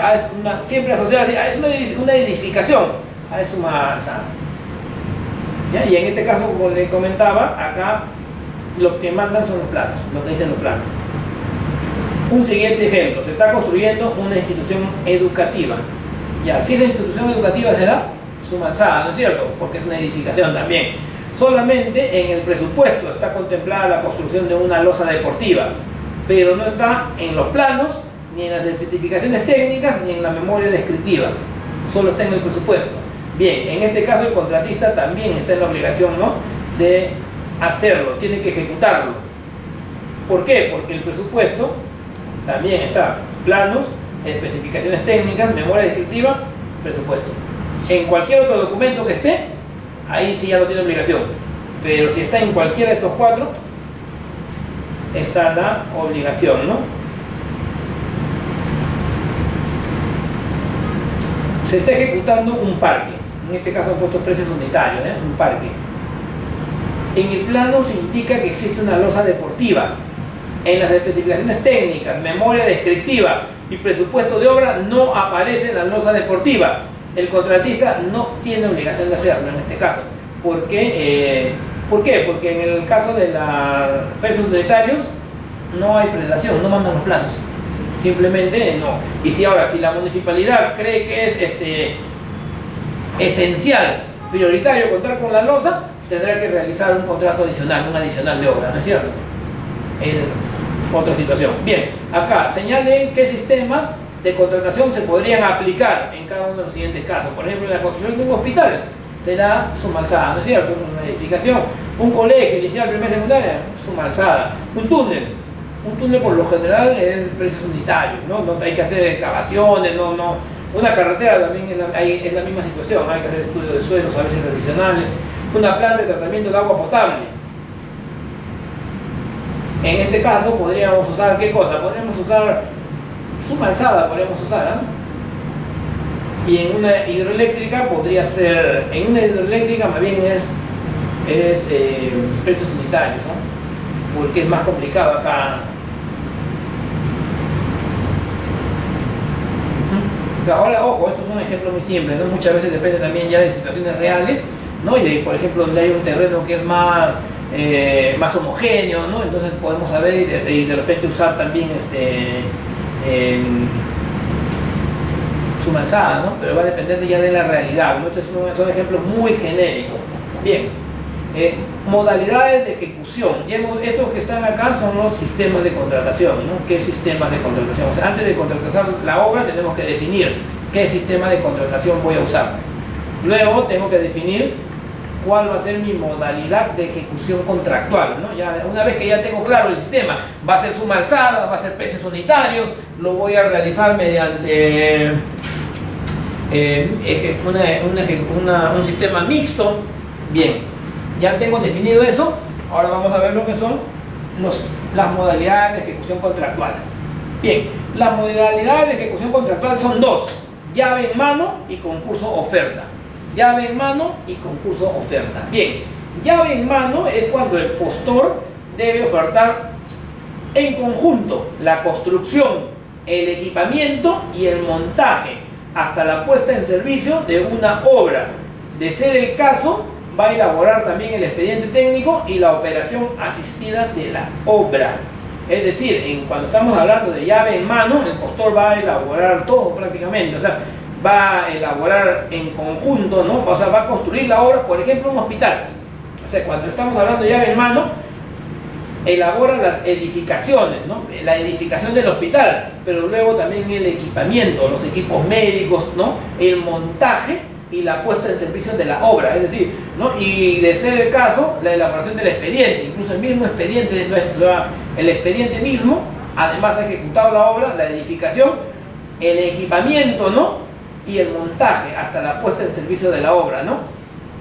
siempre asociar, es una edificación, es una alzada. ¿Ya? Y en este caso, como le comentaba, acá lo que mandan son los planos, lo que dicen los planos. Un siguiente ejemplo, se está construyendo una institución educativa. Ya, si esa institución educativa será suma alzada, ¿no es cierto? Porque es una edificación también. Solamente en el presupuesto está contemplada la construcción de una losa deportiva, pero no está en los planos, ni en las especificaciones técnicas, ni en la memoria descriptiva. Solo está en el presupuesto. Bien, en este caso el contratista también está en la obligación, ¿no?, de hacerlo, tiene que ejecutarlo. ¿Por qué? Porque el presupuesto también está planos, especificaciones técnicas, memoria descriptiva, presupuesto. En cualquier otro documento que esté, ahí sí ya no tiene obligación. Pero si está en cualquiera de estos cuatro, está la obligación, ¿no? Se está ejecutando un parque. En este caso han puesto precios unitarios, es un parque. En el plano se indica que existe una losa deportiva. En las especificaciones técnicas, memoria descriptiva y presupuesto de obra no aparece la losa deportiva. El contratista no tiene obligación de hacerlo en este caso. ¿Por qué? Porque en el caso de los precios unitarios no hay prelación, no mandan los planos. Simplemente no. Y si la municipalidad cree que es esencial, prioritario contar con la losa, tendrá que realizar un contrato adicional, un adicional de obra, ¿no es cierto? Otra situación. Bien, acá señalen qué sistemas de contratación se podrían aplicar en cada uno de los siguientes casos. Por ejemplo, en la construcción de un hospital será suma alzada, ¿no es cierto? Una edificación, un colegio inicial, primaria, secundaria, suma alzada. Un túnel por lo general es precios unitarios, ¿no? No hay que hacer excavaciones, no. Una carretera también es la misma situación, hay que hacer estudios de suelos a veces adicionales. Una planta de tratamiento de agua potable. En este caso podríamos usar, ¿qué cosa? Podríamos usar suma alzada, ¿eh? Y en una hidroeléctrica podría ser, en una hidroeléctrica más bien es precios unitarios, ¿no? Porque es más complicado acá. Ahora, ojo, esto es un ejemplo muy simple, ¿no? Muchas veces depende también ya de situaciones reales, ¿no? Y de, por ejemplo, donde hay un terreno que es más homogéneo, ¿no? Entonces podemos saber y de repente usar también suma alzada, ¿no? Pero va a depender ya de la realidad, ¿no? Estos son ejemplos muy genéricos. Bien, modalidades de ejecución. Estos que están acá son los sistemas de contratación, ¿no? ¿Qué sistemas de contratación? O sea, antes de contratar la obra tenemos que definir qué sistema de contratación voy a usar. Luego tengo que definir cuál va a ser mi modalidad de ejecución contractual, ¿no? Ya, una vez que ya tengo claro el sistema, va a ser suma alzada, va a ser precios unitarios, lo voy a realizar mediante un sistema mixto. Bien, ya tengo definido eso. Ahora vamos a ver lo que son las modalidades de ejecución contractual. Bien, las modalidades de ejecución contractual son dos: llave en mano y concurso oferta. Llave en mano y concurso oferta. Bien, llave en mano es cuando el postor debe ofertar en conjunto la construcción, el equipamiento y el montaje hasta la puesta en servicio de una obra. De ser el caso, va a elaborar también el expediente técnico y la operación asistida de la obra. Es decir, cuando estamos hablando de llave en mano, el postor va a elaborar todo prácticamente, o sea, va a elaborar en conjunto, ¿no? O sea, va a construir la obra, por ejemplo, un hospital. O sea, cuando estamos hablando de llave en mano, elabora las edificaciones, ¿no? La edificación del hospital, pero luego también el equipamiento, los equipos médicos, ¿no? El montaje y la puesta en servicio de la obra, es decir, ¿no? Y de ser el caso, la elaboración del expediente, incluso el mismo expediente, el expediente mismo, además ha ejecutado la obra, la edificación, el equipamiento, ¿no? Y el montaje hasta la puesta en servicio de la obra, ¿no?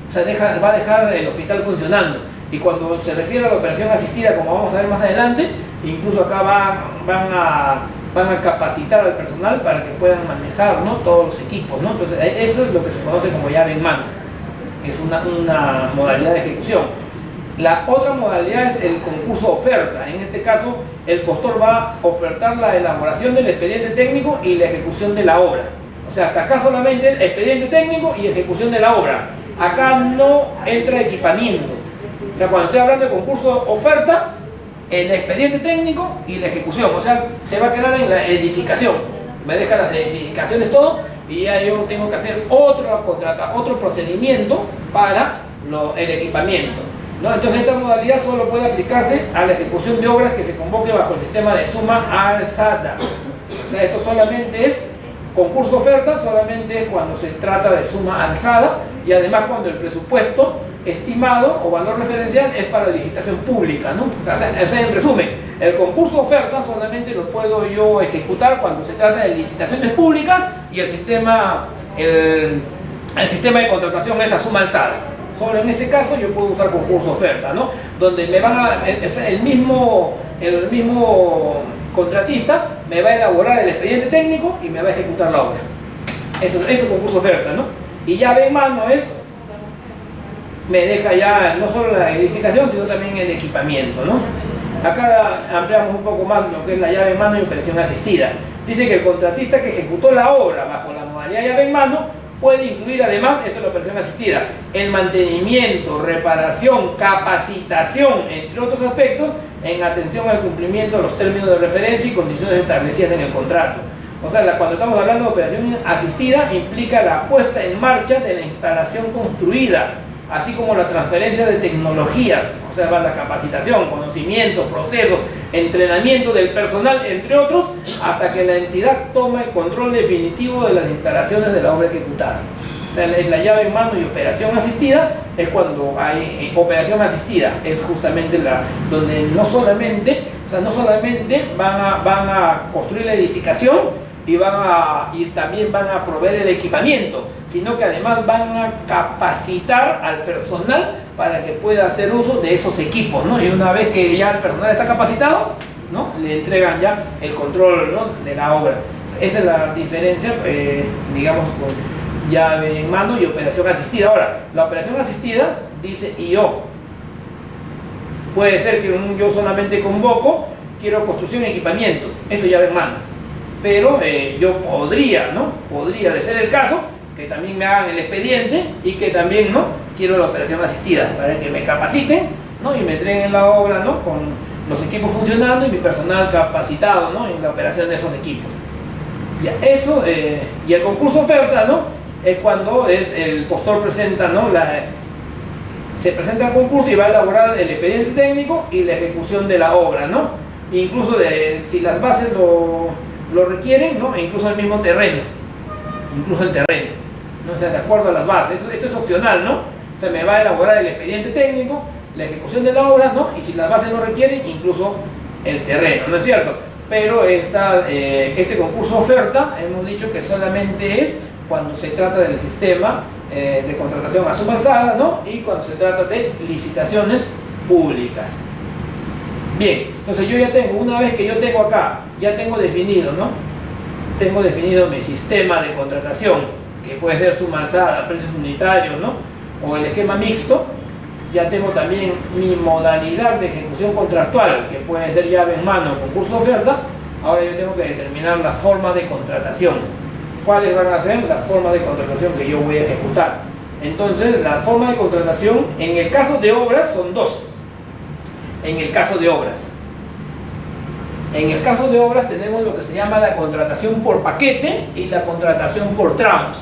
O sea, va a dejar el hospital funcionando. Y cuando se refiere a la operación asistida, como vamos a ver más adelante, incluso acá van a capacitar al personal para que puedan manejar, ¿no?, todos los equipos, ¿no? Entonces, eso es lo que se conoce como llave en mano. Es una modalidad de ejecución. La otra modalidad es el concurso oferta. En este caso, el postor va a ofertar la elaboración del expediente técnico y la ejecución de la obra. O sea, hasta acá solamente expediente técnico y ejecución de la obra. Acá no entra equipamiento. O sea, cuando estoy hablando de concurso oferta, el expediente técnico y la ejecución. O sea, se va a quedar en la edificación. Me deja las edificaciones todo y ya yo tengo que hacer otro procedimiento para el equipamiento, ¿no? Entonces esta modalidad solo puede aplicarse a la ejecución de obras que se convoque bajo el sistema de suma alzada. O sea, esto solamente es concurso oferta, solamente es cuando se trata de suma alzada y además cuando el presupuesto estimado o valor referencial es para licitación pública, ¿no? O sea, en resumen, el concurso oferta solamente lo puedo yo ejecutar cuando se trata de licitaciones públicas y el sistema de contratación es a suma alzada. Solo en ese caso yo puedo usar concurso oferta, ¿no? Donde me van a, el mismo contratista me va a elaborar el expediente técnico y me va a ejecutar la obra. Eso es concurso oferta, ¿no? Y llave en mano me deja ya no solo la edificación, sino también el equipamiento, ¿no? Acá ampliamos un poco más lo que es la llave en mano y operación asistida. Dice que el contratista que ejecutó la obra bajo la modalidad llave en mano puede incluir además, esto es la operación asistida, el mantenimiento, reparación, capacitación, entre otros aspectos, en atención al cumplimiento de los términos de referencia y condiciones establecidas en el contrato. O sea, cuando estamos hablando de operación asistida, implica la puesta en marcha de la instalación construida, así como la transferencia de tecnologías, o sea, va la capacitación, conocimientos, procesos, entrenamiento del personal, entre otros, hasta que la entidad toma el control definitivo de las instalaciones de la obra ejecutada. O sea, la llave en mano y operación asistida es cuando hay operación asistida, es justamente donde no solamente van a construir la edificación y también van a proveer el equipamiento, sino que además van a capacitar al personal para que pueda hacer uso de esos equipos, ¿no? Y una vez que ya el personal está capacitado, ¿no?, le entregan ya el control, ¿no?, de la obra. Esa es la diferencia, digamos, con llave en mano y operación asistida. Ahora, la operación asistida dice IO. Puede ser que yo solamente convoco, quiero construcción y equipamiento, eso llave en mano. Pero yo podría de ser el caso, que también me hagan el expediente y que también, ¿no?, quiero la operación asistida para que me capaciten, ¿no?, y me entreguen la obra, ¿no?, con los equipos funcionando y mi personal capacitado, ¿no?, en la operación de esos equipos. Ya, eso, y el concurso oferta, ¿no?, es cuando el postor presenta, ¿no?, se presenta el concurso y va a elaborar el expediente técnico y la ejecución de la obra, ¿no? Incluso si las bases lo requieren, ¿no?, e incluso el mismo terreno, incluso el terreno, ¿no? O sea, de acuerdo a las bases. Esto es opcional, ¿no? O sea, me va a elaborar el expediente técnico, la ejecución de la obra, ¿no?, y si las bases lo requieren, incluso el terreno, ¿no es cierto? Pero este concurso oferta, hemos dicho que solamente es cuando se trata del sistema de contratación a suma alzada, ¿no?, y cuando se trata de licitaciones públicas. Bien, entonces yo ya tengo, una vez que yo tengo acá, ya tengo definido, ¿no?, tengo definido mi sistema de contratación, que puede ser suma alzada, precios unitarios, ¿no?, o el esquema mixto. Ya tengo también mi modalidad de ejecución contractual, que puede ser llave en mano o concurso oferta. Ahora yo tengo que determinar las formas de contratación. ¿Cuáles van a ser las formas de contratación que yo voy a ejecutar? Entonces, las formas de contratación, en el caso de obras, son dos. En el caso de obras tenemos lo que se llama la contratación por paquete y la contratación por tramos.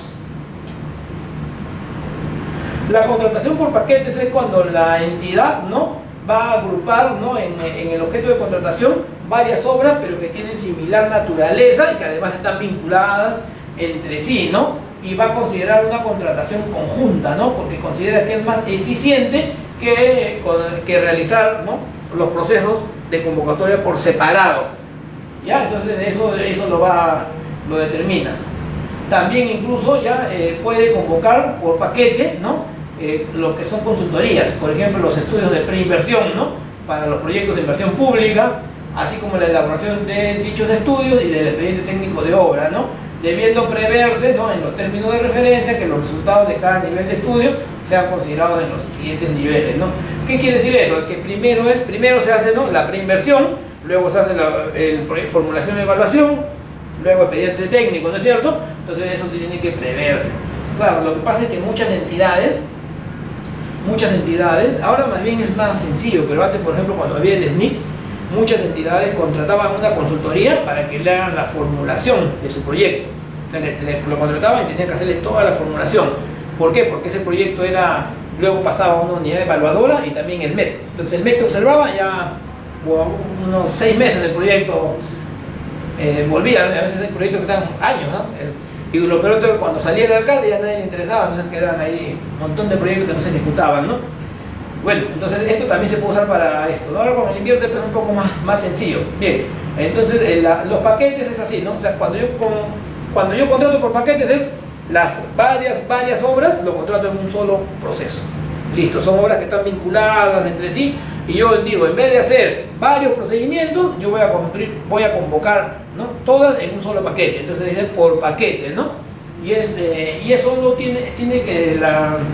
La contratación por paquetes es cuando la entidad, ¿no?, va a agrupar, ¿no?, en el objeto de contratación varias obras, pero que tienen similar naturaleza y que además están vinculadas entre sí, ¿no? Y va a considerar una contratación conjunta, ¿no?, porque considera que es más eficiente que realizar, ¿no?, los procesos de convocatoria por separado. ¿Ya? Entonces eso lo determina. También incluso ya puede convocar por paquete, ¿no?, lo que son consultorías, por ejemplo, los estudios de preinversión, ¿no? Para los proyectos de inversión pública, así como la elaboración de dichos estudios y del expediente técnico de obra, ¿no? Debiendo preverse, ¿no?, en los términos de referencia, que los resultados de cada nivel de estudio sean considerados en los siguientes niveles, ¿no? ¿Qué quiere decir eso? Que primero se hace, ¿no?, la preinversión, luego se hace formulación y evaluación, luego expediente técnico, ¿no es cierto? Entonces eso tiene que preverse. Claro, lo que pasa es que muchas entidades, ahora más bien es más sencillo, pero antes, por ejemplo, cuando había el SNIC, muchas entidades contrataban una consultoría para que le hagan la formulación de su proyecto. O sea, lo contrataban y tenían que hacerle toda la formulación. ¿Por qué? Porque ese proyecto luego pasaba a una unidad evaluadora y también el MEC. Entonces el MEC te observaba, ya unos 6 meses del proyecto volvía, a veces hay proyectos que están años, ¿no? Y lo peor es que cuando salía el alcalde ya nadie le interesaba, entonces quedaban ahí un montón de proyectos que no se ejecutaban, ¿no? Bueno, entonces esto también se puede usar para esto, ¿no? Ahora con el invierte es un poco más sencillo. Bien, entonces los paquetes es así, ¿no? O sea, cuando yo contrato por paquetes es las varias obras, lo contrato en un solo proceso. Listo, son obras que están vinculadas entre sí y yo digo, en vez de hacer varios procedimientos, yo voy a convocar, ¿no?, todas en un solo paquete. Entonces dice por paquete, ¿no? Y eso lo tiene que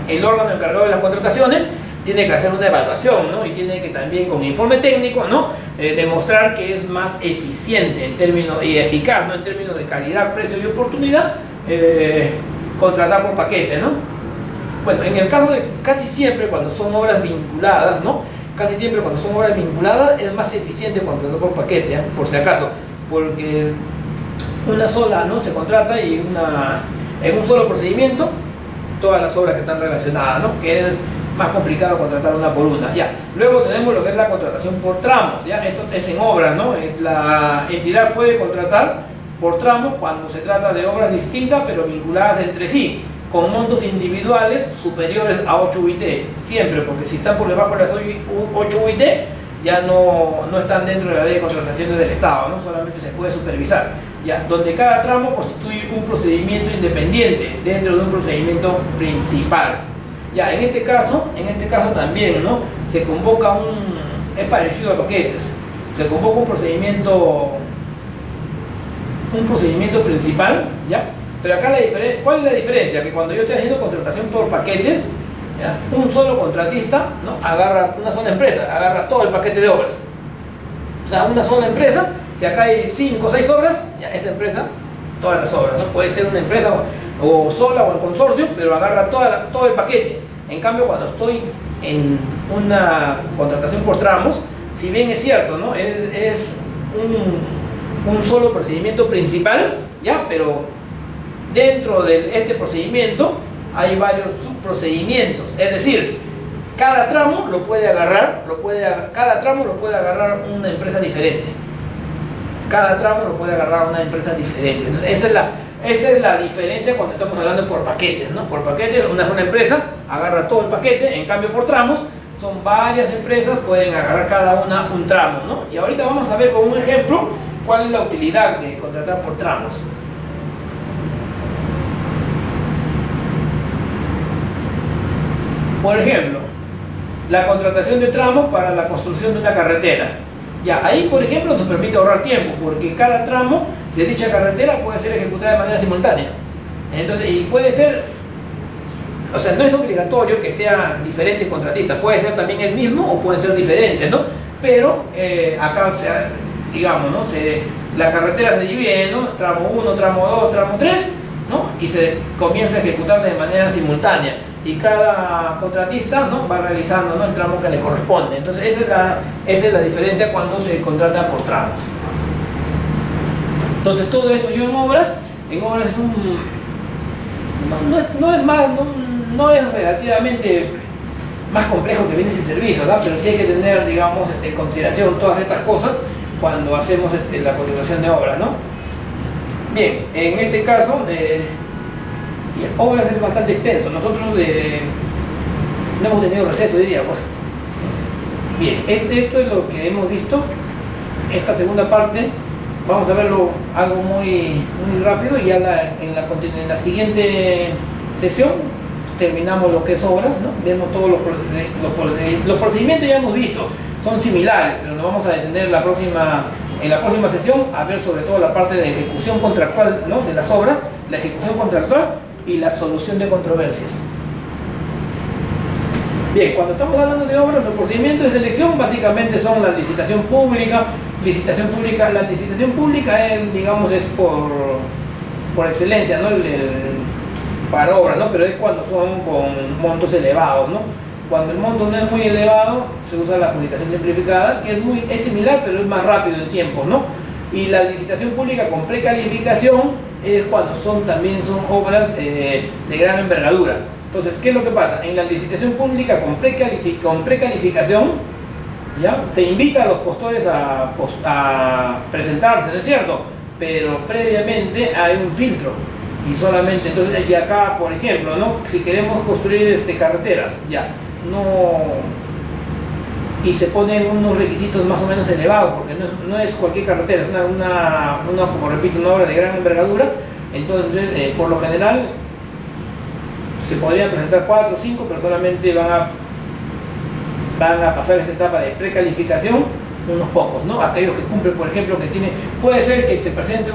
el órgano encargado de las contrataciones tiene que hacer una evaluación, ¿no? Y tiene que también con informe técnico, ¿no?, demostrar que es más eficiente y eficaz, ¿no?, en términos de calidad, precio y oportunidad, contratar por paquete, ¿no? Bueno, en el caso de casi siempre cuando son obras vinculadas, ¿no?, es más eficiente contratar por paquete, ¿eh? Por si acaso, porque una sola, ¿no?, se contrata y en un solo procedimiento todas las obras que están relacionadas, ¿no?, que es más complicado contratar una por una. Ya. Luego tenemos lo que es la contratación por tramos, ¿ya? Esto es en obras, ¿no? La entidad puede contratar por tramos cuando se trata de obras distintas pero vinculadas entre sí, con montos individuales superiores a 8 UIT, siempre, porque si están por debajo de las 8 UIT ya no están dentro de la ley de contrataciones del Estado, ¿no? Solamente se puede supervisar, ya, donde cada tramo constituye un procedimiento independiente dentro de un procedimiento principal. Ya, en este caso también, ¿no?, se convoca es parecido a paquetes, se convoca un procedimiento principal, ¿ya? Pero acá ¿cuál es la diferencia? Que cuando yo estoy haciendo contratación por paquetes, ¿ya?, un solo contratista, ¿no?, una sola empresa, agarra todo el paquete de obras. O sea, una sola empresa, si acá hay 5 o 6 obras, ya esa empresa, todas las obras, ¿no? Puede ser una empresa o sola o en consorcio, pero agarra todo el paquete. En cambio, cuando estoy en una contratación por tramos, si bien es cierto, ¿no?, es un solo procedimiento principal, ¿ya?, pero dentro de este procedimiento hay varios subprocedimientos, es decir, cada tramo lo puede agarrar una empresa diferente. Entonces, esa es la diferencia cuando estamos hablando por paquetes, ¿no? Por paquetes, una sola empresa agarra todo el paquete, en cambio por tramos son varias empresas, pueden agarrar cada una un tramo, ¿no? Y ahorita vamos a ver con un ejemplo cuál es la utilidad de contratar por tramos. Por ejemplo, la contratación de tramos para la construcción de una carretera. Ya, ahí por ejemplo nos permite ahorrar tiempo, porque cada tramo de dicha carretera puede ser ejecutada de manera simultánea. Entonces, y puede ser, o sea, no es obligatorio que sean diferentes contratistas, puede ser también el mismo o pueden ser diferentes, ¿no? Pero acá, digamos, ¿no?, la carretera se divide, ¿no?, tramo 1, tramo 2, tramo 3, ¿no?, y se comienza a ejecutar de manera simultánea. Y cada contratista, ¿no?, va realizando, ¿no?, el tramo que le corresponde. Entonces esa es la diferencia cuando se contrata por tramos. Entonces todo esto yo en obras es no es relativamente más complejo que bienes y servicios, ¿verdad? Pero sí hay que tener, digamos, en consideración todas estas cosas cuando hacemos la contratación de obras, ¿no? Bien, en este caso obras es bastante extenso. Nosotros no hemos tenido receso hoy día, pues. Bien, esto es lo que hemos visto. Esta segunda parte vamos a verlo algo muy rápido y ya en la siguiente sesión terminamos lo que es obras, ¿no? Vemos todos los procedimientos, ya hemos visto, son similares, pero nos vamos a detener en la próxima sesión a ver sobre todo la parte de ejecución contractual, ¿no? De las obras, la ejecución contractual y la solución de controversias. Bien, cuando estamos hablando de obras, los procedimientos de selección básicamente son la licitación pública. La licitación pública es, digamos, es por excelencia, ¿no? Para obras, ¿no? Pero es cuando son con montos elevados, ¿no? Cuando el monto no es muy elevado, se usa la adjudicación simplificada, que es similar, pero es más rápido en tiempo, ¿no? Y la licitación pública con precalificación es cuando también son obras de gran envergadura. Entonces, ¿qué es lo que pasa? En la licitación pública con precalificación, ¿ya? Se invita a los postores a presentarse, ¿no es cierto? Pero previamente hay un filtro. Y solamente, entonces, y acá, por ejemplo, ¿no? Si queremos construir carreteras, ya, y se ponen unos requisitos más o menos elevados, porque no es cualquier carretera, es como repito, una obra de gran envergadura. Entonces, por lo general, se podrían presentar 4 o 5, pero solamente van a pasar esta etapa de precalificación unos pocos, ¿no? Aquellos que cumplen, por ejemplo, puede ser que se presente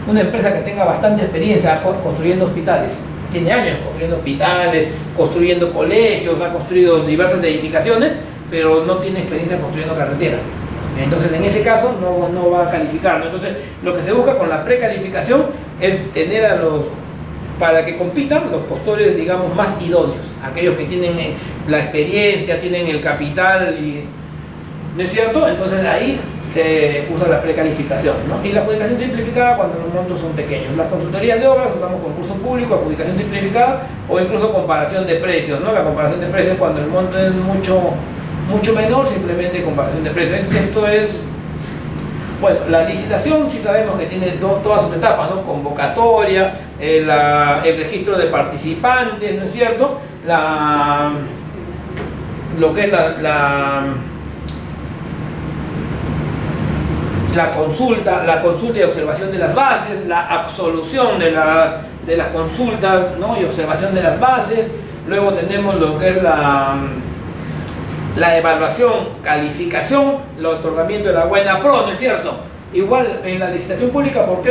una empresa que tenga bastante experiencia construyendo hospitales, tiene años construyendo hospitales, construyendo colegios, ha construido diversas edificaciones, pero no tiene experiencia construyendo carretera. Entonces, en ese caso, no va a calificar, ¿no? Entonces, lo que se busca con la precalificación es tener para que compitan los postores, digamos, más idóneos, aquellos que tienen la experiencia, tienen el capital, ¿no es cierto? Entonces ahí se usa la precalificación, ¿no? Y la adjudicación simplificada cuando los montos son pequeños. Las consultorías de obras usamos concurso público, adjudicación simplificada o incluso comparación de precios, ¿no? La comparación de precios cuando el monto es mucho menor, simplemente comparación de precios. Esto es, bueno, la licitación sí sabemos que tiene todas sus etapas, ¿no? Convocatoria, el registro de participantes, ¿no es cierto? Lo que es la consulta y observación de las bases, la absolución de las consultas, ¿no? Y observación de las bases. Luego tenemos lo que es la evaluación, calificación, el otorgamiento de la buena pro, ¿no es cierto? Igual en la licitación pública por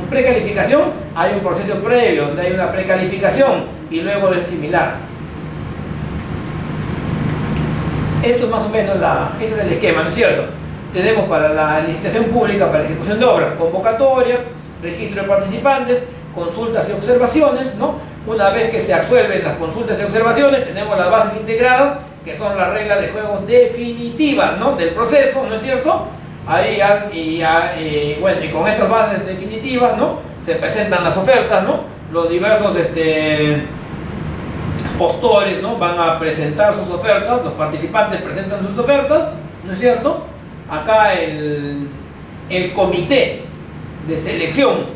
precalificación hay un proceso previo donde hay una precalificación y luego es similar. Esto es más o menos ese es el esquema, ¿no es cierto? Tenemos para la licitación pública, para la ejecución de obras, convocatoria, registro de participantes, consultas y observaciones, ¿no? Una vez que se absuelven las consultas y observaciones, tenemos las bases integradas, que son las reglas de juego definitivas, ¿no? Del proceso, ¿no es cierto? Bueno, y con estas bases definitivas, ¿no? Se presentan las ofertas, ¿no? Los diversos postores, ¿no? Van a presentar sus ofertas, los participantes presentan sus ofertas, ¿no es cierto? Acá el comité de selección,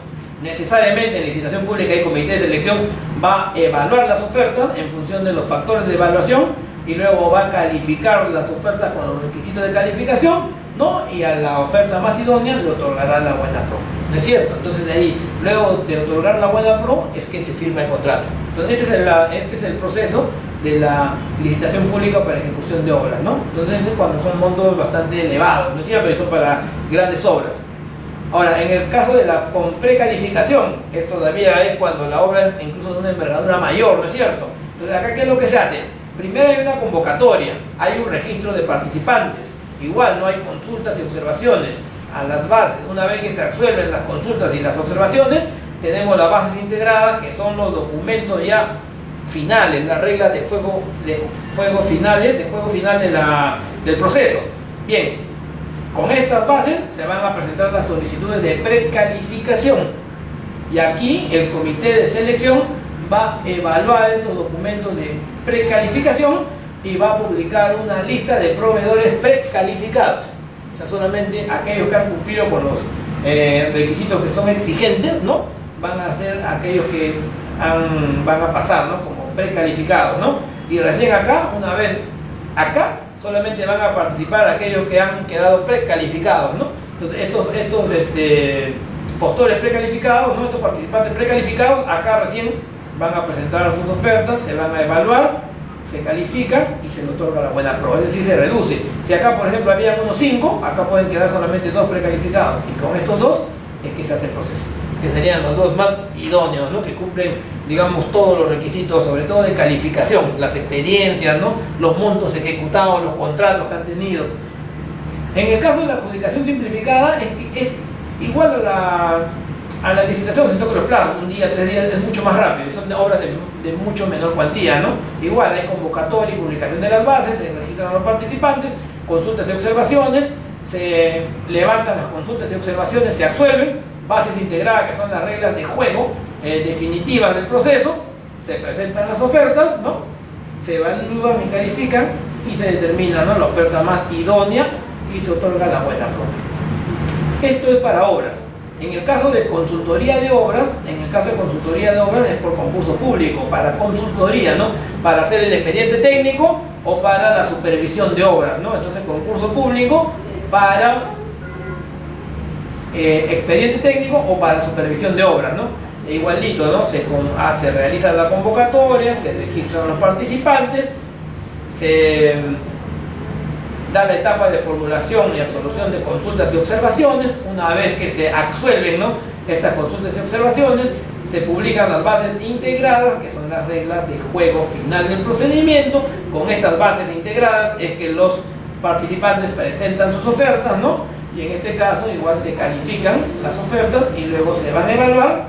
necesariamente en licitación pública hay comité de selección, va a evaluar las ofertas en función de los factores de evaluación y luego va a calificar las ofertas con los requisitos de calificación, ¿no? Y a la oferta más idónea le otorgará la buena pro, ¿no es cierto? Entonces de ahí, luego de otorgar la buena pro, es que se firma el contrato. Entonces este es el proceso de la licitación pública para ejecución de obras, ¿no? Entonces es cuando son montos bastante elevados, ¿no es cierto? Y son para grandes obras. Ahora, en el caso de la con precalificación, esto todavía es cuando la obra es incluso de una envergadura mayor, ¿no es cierto? Entonces acá, ¿qué es lo que se hace? Primero hay una convocatoria, hay un registro de participantes, igual no hay consultas y observaciones a las bases. Una vez que se absuelven las consultas y las observaciones, tenemos las bases integradas, que son los documentos ya finales, las reglas de juego final del proceso. Bien, con estas bases se van a presentar las solicitudes de precalificación y aquí el comité de selección va a evaluar estos documentos de precalificación y va a publicar una lista de proveedores precalificados. O sea, solamente aquellos que han cumplido con los requisitos que son exigentes, ¿no? Van a ser aquellos que van a pasar, ¿no? Como precalificados, ¿no? Y recién acá, una vez acá, solamente van a participar aquellos que han quedado precalificados, ¿no? Entonces estos postores precalificados, ¿no? Estos participantes precalificados, acá recién van a presentar sus ofertas, se van a evaluar, se califican y se le otorga la buena prueba, es decir, se reduce. Si acá, por ejemplo, habían unos 5, acá pueden quedar solamente 2 precalificados, y con estos 2 es que se hace el proceso, que serían los 2 más idóneos, ¿no? Que cumplen, digamos, todos los requisitos, sobre todo de calificación, las experiencias, ¿no? Los montos ejecutados, los contratos que han tenido. En el caso de la adjudicación simplificada, es igual a la licitación, siento que los plazos, un día, 3 días, es mucho más rápido, son obras de mucho menor cuantía, ¿no? Igual hay convocatoria y publicación de las bases, se registran a los participantes, consultas y observaciones, se levantan las consultas y observaciones, se absuelven, bases integradas que son las reglas de juego definitivas del proceso, se presentan las ofertas, ¿no? Se evalúan y califican y se determina, ¿no?, la oferta más idónea y se otorga la buena prueba. Esto es para obras. En el caso de consultoría de obras, es por concurso público, para consultoría, ¿no? Para hacer el expediente técnico o para la supervisión de obras, ¿no? Entonces, concurso público para expediente técnico o para supervisión de obras, ¿no? E igualito, ¿no? Se realiza la convocatoria, se registran los participantes, se da la etapa de formulación y absolución de consultas y observaciones. Una vez que se absuelven, ¿no?, estas consultas y observaciones, se publican las bases integradas, que son las reglas de juego final del procedimiento. Con estas bases integradas es que los participantes presentan sus ofertas, ¿no? Y en este caso igual se califican las ofertas y luego se van a evaluar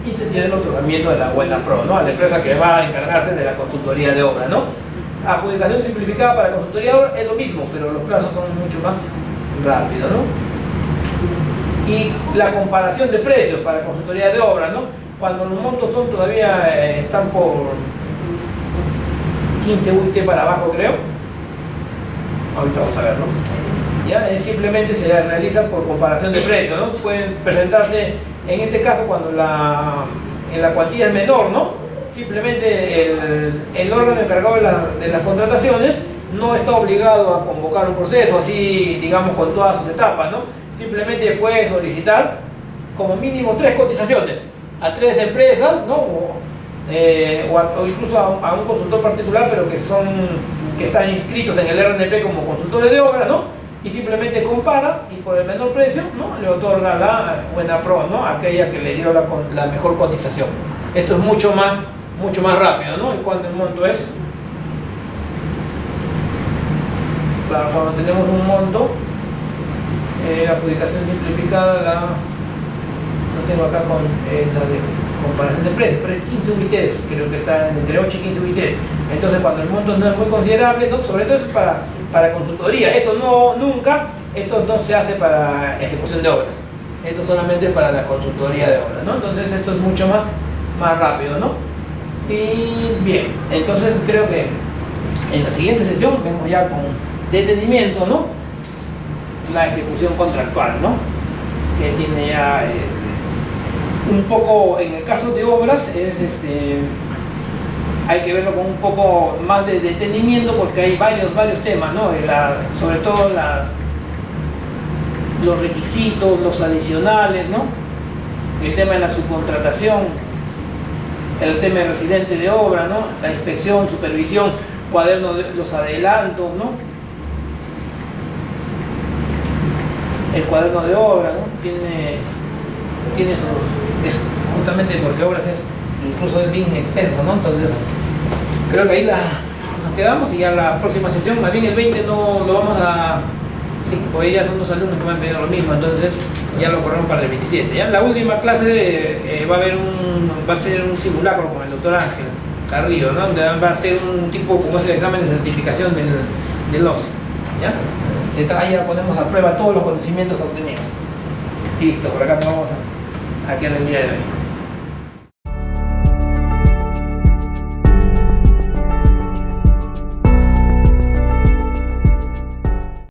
y se tiene el otorgamiento de la buena pro, ¿no?, a la empresa que va a encargarse de la consultoría de obra, ¿no? Adjudicación simplificada para consultoría de obra es lo mismo, pero los plazos son mucho más rápidos, ¿no? Y la comparación de precios para consultoría de obra, ¿no? Cuando los montos son todavía están por 15 UIT para abajo, creo. Ahorita vamos a ver, ¿no? Ya simplemente se realizan por comparación de precios, ¿no? Pueden presentarse, en este caso, cuando la cuantía es menor, ¿no? Simplemente el órgano encargado de las contrataciones no está obligado a convocar un proceso así, digamos, con todas sus etapas, ¿no? Simplemente puede solicitar como mínimo 3 cotizaciones a 3 empresas, ¿no? O incluso a un consultor particular, pero que están inscritos en el RNP como consultores de obra, ¿no? Y simplemente compara y por el menor precio, ¿no?, le otorga la buena pro, ¿no?, aquella que le dio la mejor cotización. Esto es mucho más rápido, ¿no? ¿Y cuánto el monto es? Claro, cuando tenemos un monto, la adjudicación simplificada no tengo acá con la de comparación de precios, pero es 15 UITs, creo que está entre 8 y 15 UITs. Entonces, cuando el monto no es muy considerable, ¿no?, sobre todo es para consultoría. Esto no se hace para ejecución de obras, esto solamente para la consultoría de obras, ¿no? Entonces, esto es mucho más rápido, ¿no? Y bien, entonces creo que en la siguiente sesión vemos ya con detenimiento, ¿no?, la ejecución contractual, ¿no?, que tiene ya un poco, en el caso de obras, hay que verlo con un poco más de detenimiento porque hay varios temas, ¿no? Sobre todo los requisitos, los adicionales, ¿no?, el tema de la subcontratación, el tema de residente de obra, ¿no?, la inspección, supervisión, cuaderno de los adelantos, ¿no?, el cuaderno de obra, ¿no?, tiene eso, es justamente porque obras incluso es bien extenso, ¿no? Entonces creo que ahí nos quedamos y ya la próxima sesión, más bien el 20 no lo vamos a... Sí, pues ya son 2 alumnos que me han pedido lo mismo, entonces ya lo corremos para el 27. Ya en la última clase va a ser un simulacro con el doctor Ángel Carrillo, ¿no?, donde va a ser un tipo como es el examen de certificación del OSI, ¿ya? Ahí ya ponemos a prueba todos los conocimientos obtenidos. Listo, por acá nos vamos a quedar el día de hoy.